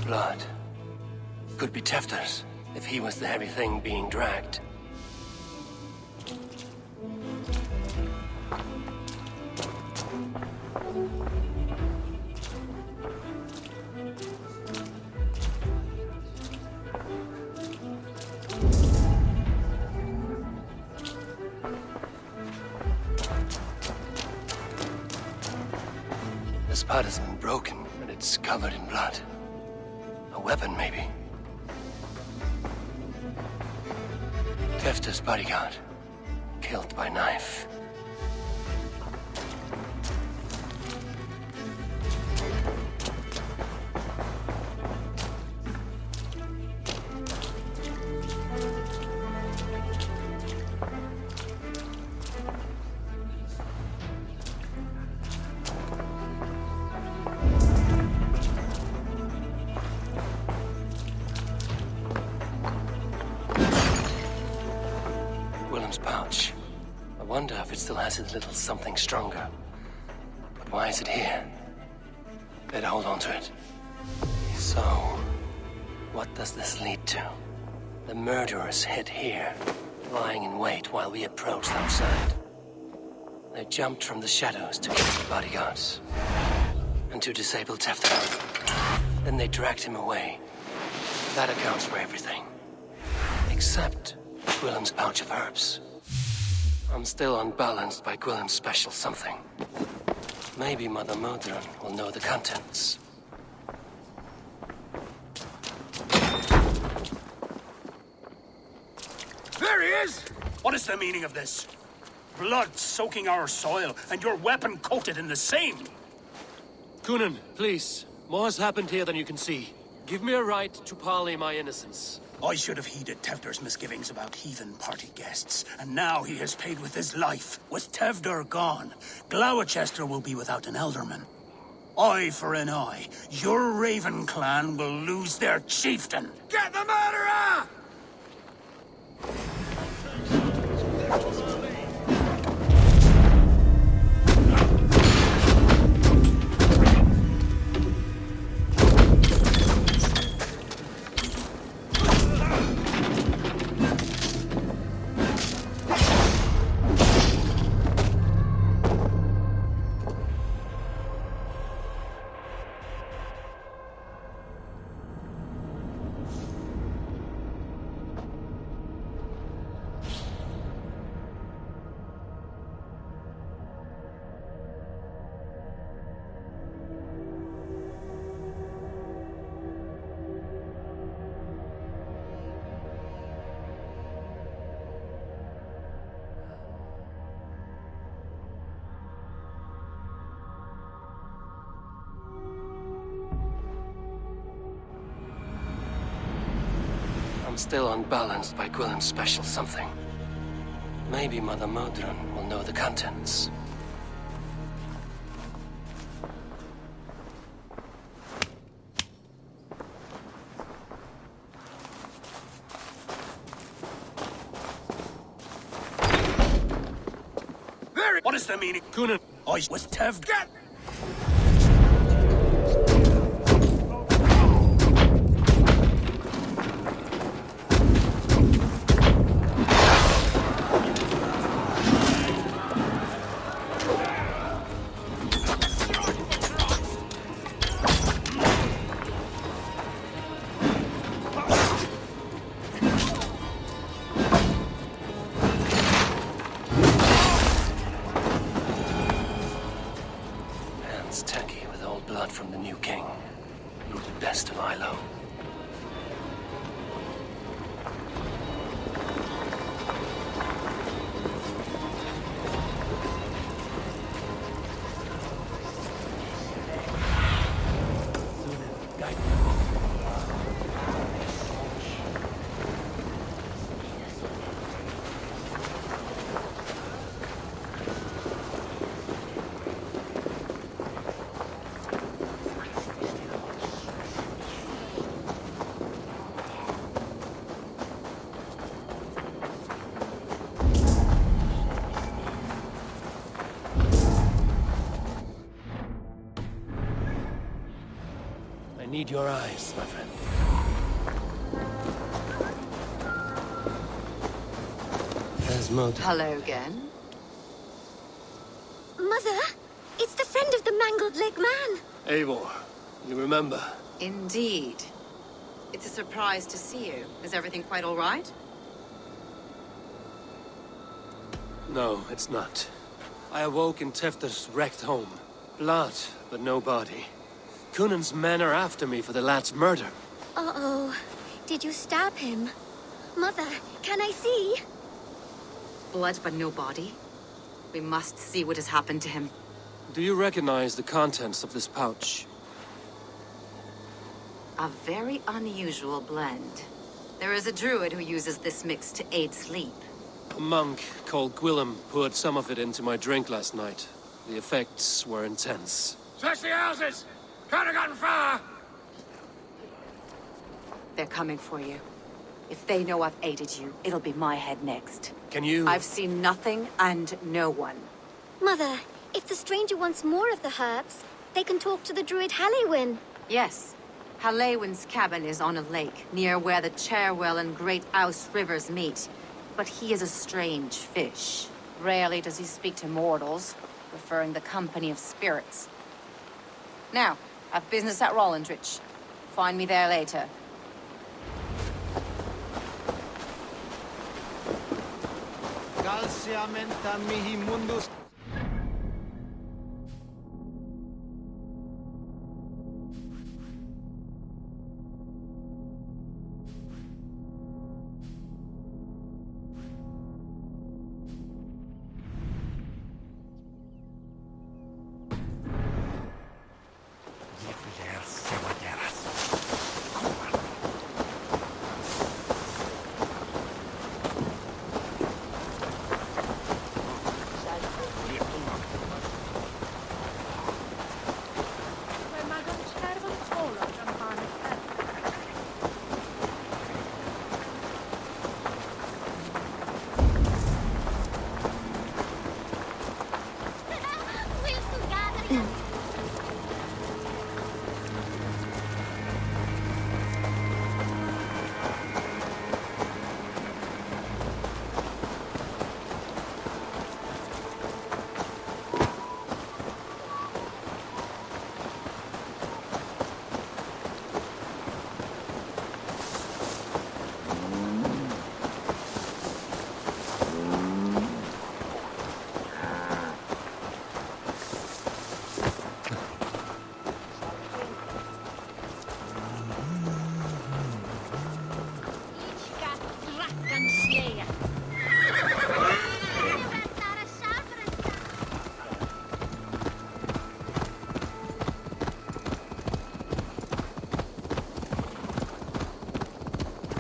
Blood. Could be Tefter's, if he was the heavy thing being dragged. This part has been broken, and it's covered in blood. A weapon, maybe. Tefter's bodyguard. Killed by knife. Pouch. I wonder if it still has its little something stronger. But why is it here? Better hold on to it. So, what does this lead to? The murderers hid here, lying in wait while we approached outside. They jumped from the shadows to kill the bodyguards. And to disable Tefter. Then they dragged him away. That accounts for everything. Except Gwillem's pouch of herbs. I'm still unbalanced by Gwillem's special something. Maybe Mother Modron will know the contents.
There he is! What is the meaning of this? Blood soaking our soil, and your weapon coated in the same!
Coonan, please. More has happened here than you can see. Give me a right to parley my innocence.
I should have heeded Tevder's misgivings about heathen party guests, and now he has paid with his life. With Tevder gone, Gloucester will be without an elderman. Eye for an eye. Your Raven clan will lose their chieftain.
Get the murderer!
I'm still unbalanced by Gwilym's special something. Maybe Mother Modron will know the contents.
What is the meaning? Kunin, I was Tev. Get!
Hands tacky with old blood from the new king. Rooted best of Ilo. I need your eyes, my friend. There's Modron.
Hello again.
Mother, it's the friend of the mangled leg man.
Eivor, you remember?
Indeed. It's a surprise to see you. Is everything quite all right?
No, it's not. I awoke in Tefter's wrecked home. Blood, but no body. Cunan's men are after me for the lad's murder.
Uh-oh. Did you stab him? Mother, can I see?
Blood but no body? We must see what has happened to him.
Do you recognize the contents of this pouch?
A very unusual blend. There is a druid who uses this mix to aid sleep.
A monk called Gwilym poured some of it into my drink last night. The effects were intense.
Search the houses! Can't have gotten far!
They're coming for you. If they know I've aided you, it'll be my head next.
Can you...
I've seen nothing and no one.
Mother, if the stranger wants more of the herbs, they can talk to the druid Halewyn.
Yes. Halewyn's cabin is on a lake, near where the Cherwell and Great Ouse rivers meet. But he is a strange fish. Rarely does he speak to mortals, preferring the company of spirits. Now, I've business at Rollandrich. Find me there later.
Galsiamenta mihi mundus.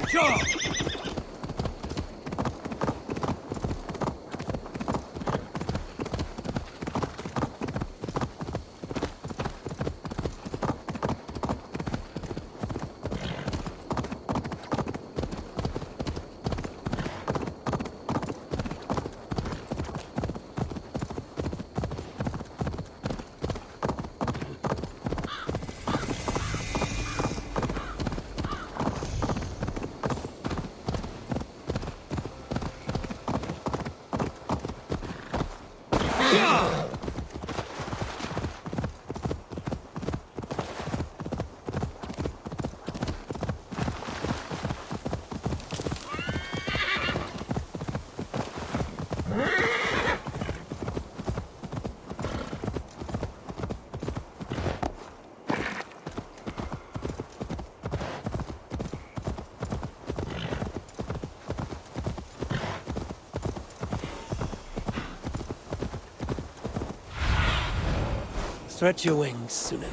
Sure!
Stretch your wings, Sunan.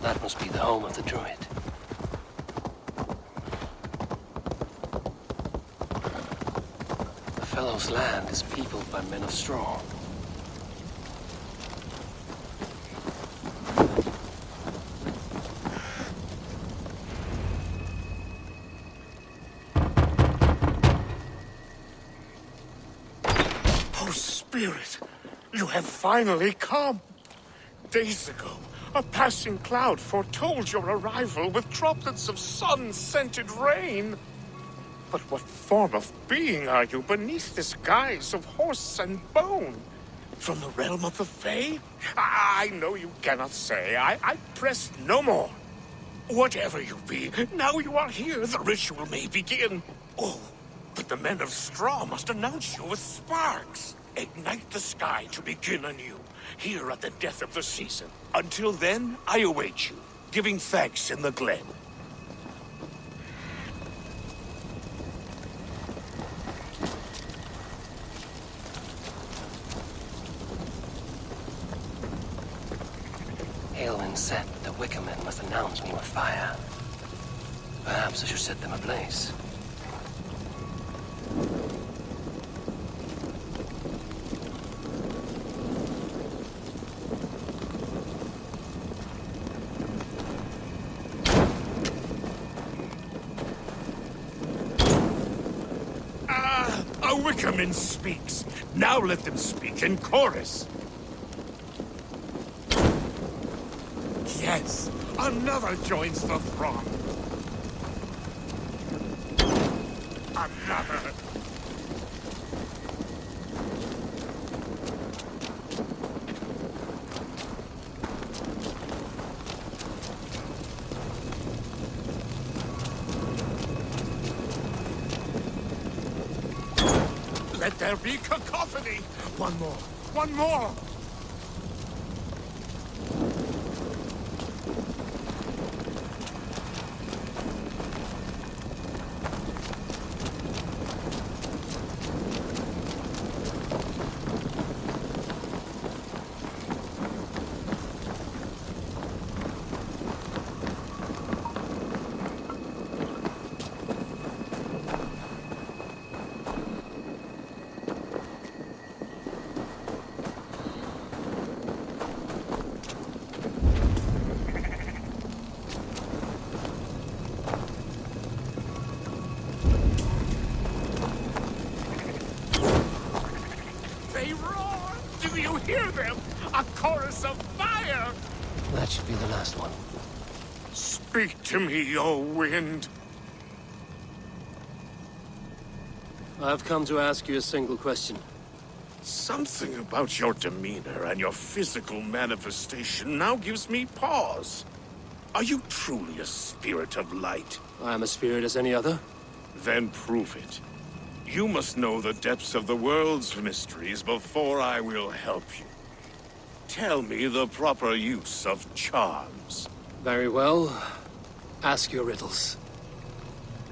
That must be the home of the druid. The fellow's land is peopled by men of straw.
Oh, Spirit, you have finally come. Days ago, a passing cloud foretold your arrival with droplets of sun-scented rain. But what form of being are you beneath this guise of horse and bone? From the realm of the Fae? I know you cannot say. I press no more. Whatever you be, now you are here, the ritual may begin. Oh, but the men of straw must announce you with sparks. Ignite the sky to begin anew, here at the death of the season. Until then, I await you, giving thanks in the glen.
Aelwyn said that the Wickermen must announce me with fire. Perhaps I should set them ablaze.
A Wickerman speaks. Now let them speak in chorus. Yes, another joins the throng. Another. Let there be cacophony! One more! One more! They roar! Do you hear them? A chorus of fire!
That should be the last one.
Speak to me, O wind.
I've come to ask you a single question.
Something about your demeanor and your physical manifestation now gives me pause. Are you truly a spirit of light?
I am a spirit as any other.
Then prove it. You must know the depths of the world's mysteries before I will help you. Tell me the proper use of charms.
Very well. Ask your riddles.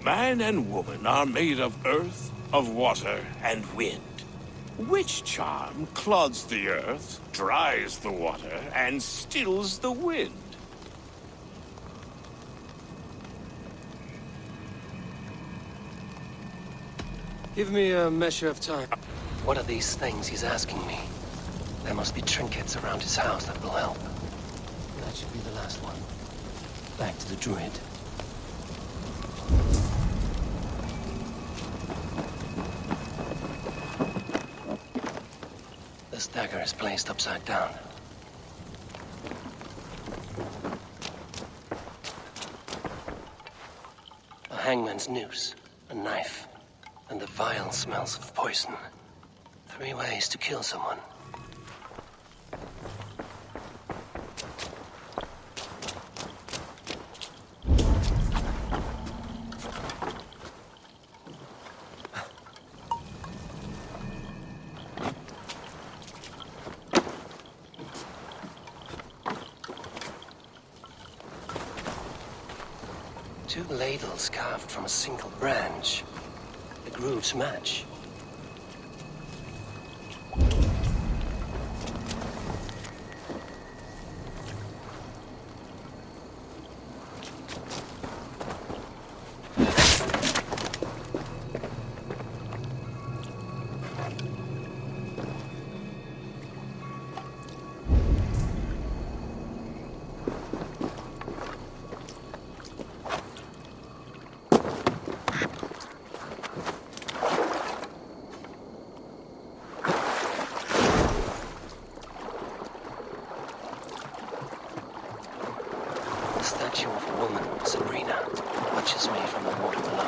Man and woman are made of earth, of water, and wind. Which charm clods the earth, dries the water, and stills the wind?
Give me a measure of time. What are these things he's asking me? There must be trinkets around his house that will help. That should be the last one. Back to the druid. This dagger is placed upside down. A hangman's noose, a knife, And the vial smells of poison. 3 ways to kill someone. Two ladles carved from a single branch. The grooves match. The statue of a woman, Sabrina, watches me from the water below.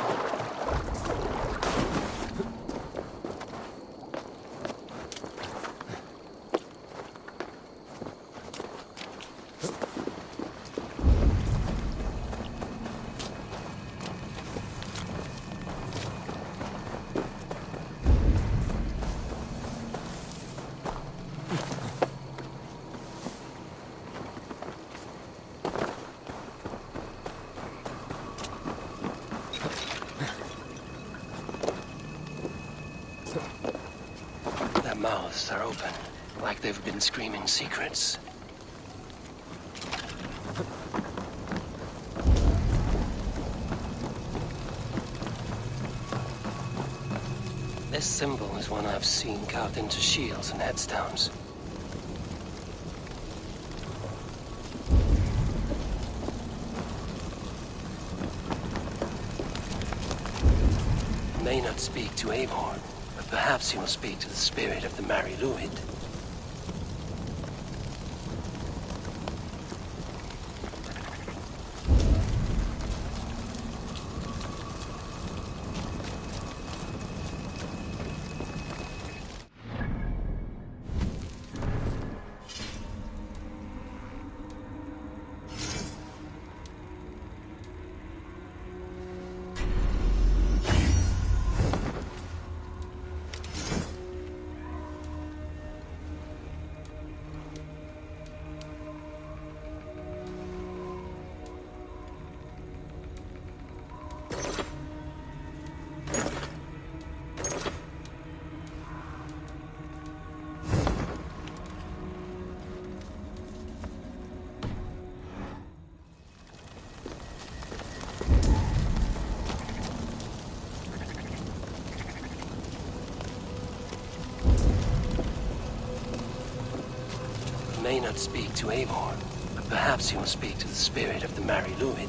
Their mouths are open, like they've been screaming secrets. This symbol is one I've seen carved into shields and headstones. May not speak to Eivor, but perhaps he will speak to the spirit of the Mari Luid. May not speak to Eivor, but perhaps he will speak to the spirit of the Mari Luid.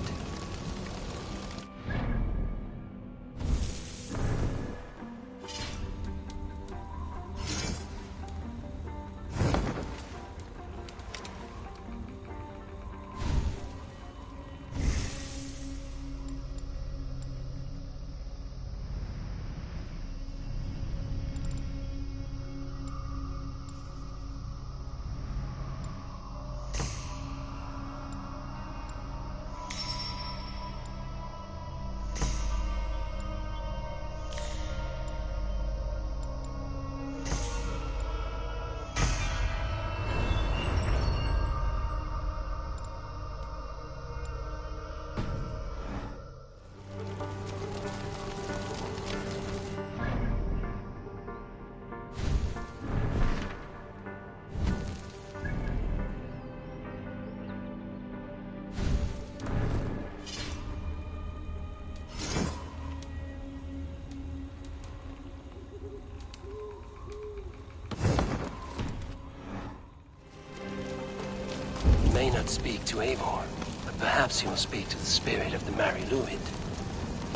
May not speak to Eivor, but perhaps he will speak to the spirit of the Mari Luid.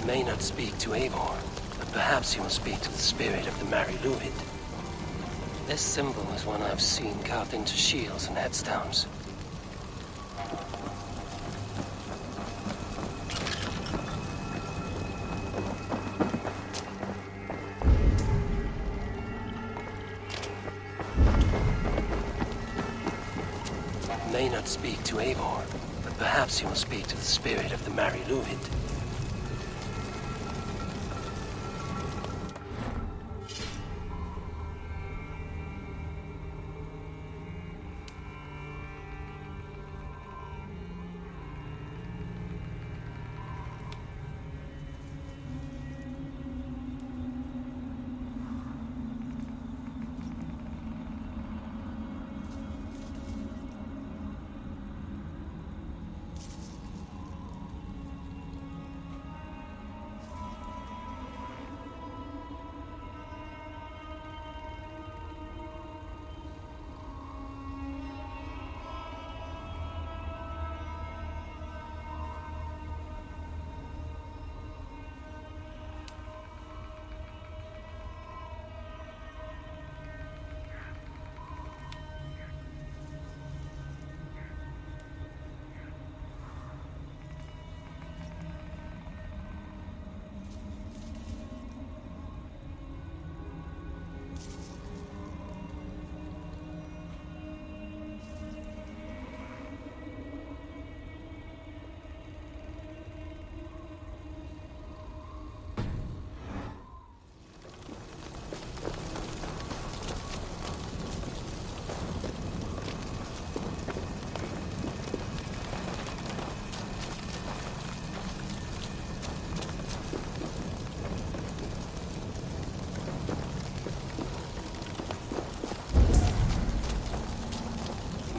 May not speak to Eivor, but perhaps he will speak to the spirit of the Mari Luid. This symbol is one I've seen carved into shields and headstones. not speak to Eivor, but perhaps he will speak to the spirit of the Mari Luid.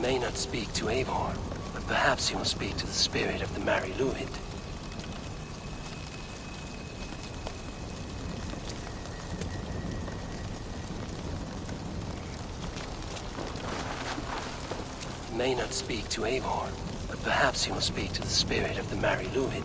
May not speak to Eivor, but perhaps he will speak to the spirit of the Mari Luid. May not speak to Eivor, but perhaps he will speak to the spirit of the Mari Luid.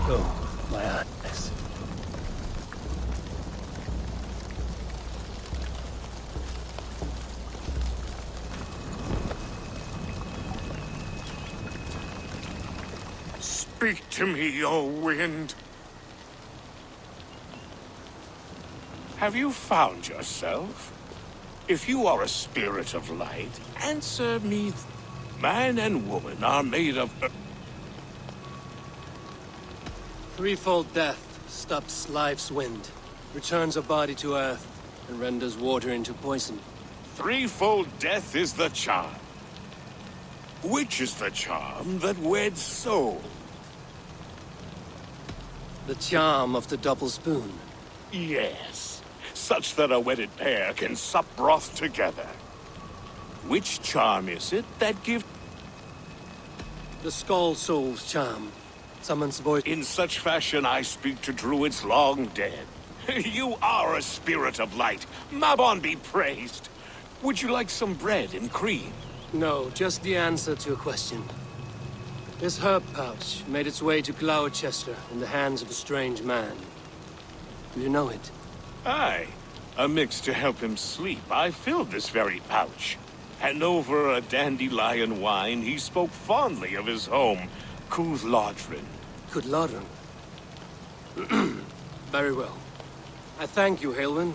Oh, my eyes.
Speak to me, O wind. Have you found yourself? If you are a spirit of light, answer me. Man and woman are made of...
Threefold death stops life's wind, returns a body to earth, and renders water into poison.
Threefold death is the charm. Which is the charm that weds soul?
The charm of the double spoon.
Yes, such that a wedded pair can sup broth together. Which charm is it that gives...
The Skull Soul's charm. Summons voice...
In such fashion I speak to druids long dead. You are a spirit of light. Mabon be praised. Would you like some bread and cream?
No, just the answer to your question. This herb pouch made its way to Gloucester in the hands of a strange man. Do you know it?
Aye. A mix to help him sleep. I filled this very pouch. And over a dandelion wine, he spoke fondly of his home, Cúthládrin.
Cúthládrin? Very well. I thank you, Haelwyn,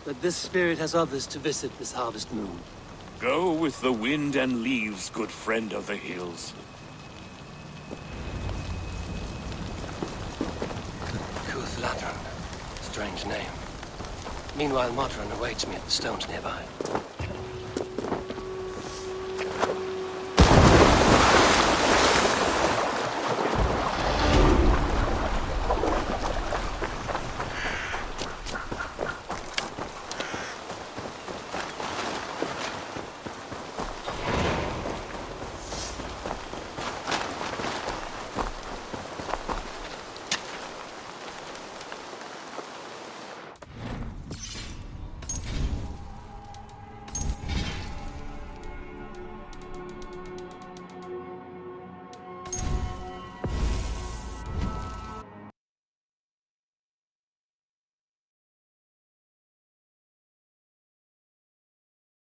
that this spirit has others to visit this harvest moon.
Go with the wind and leaves, good friend of the hills.
Modron. Strange name. Meanwhile, Modron awaits me at the stones nearby.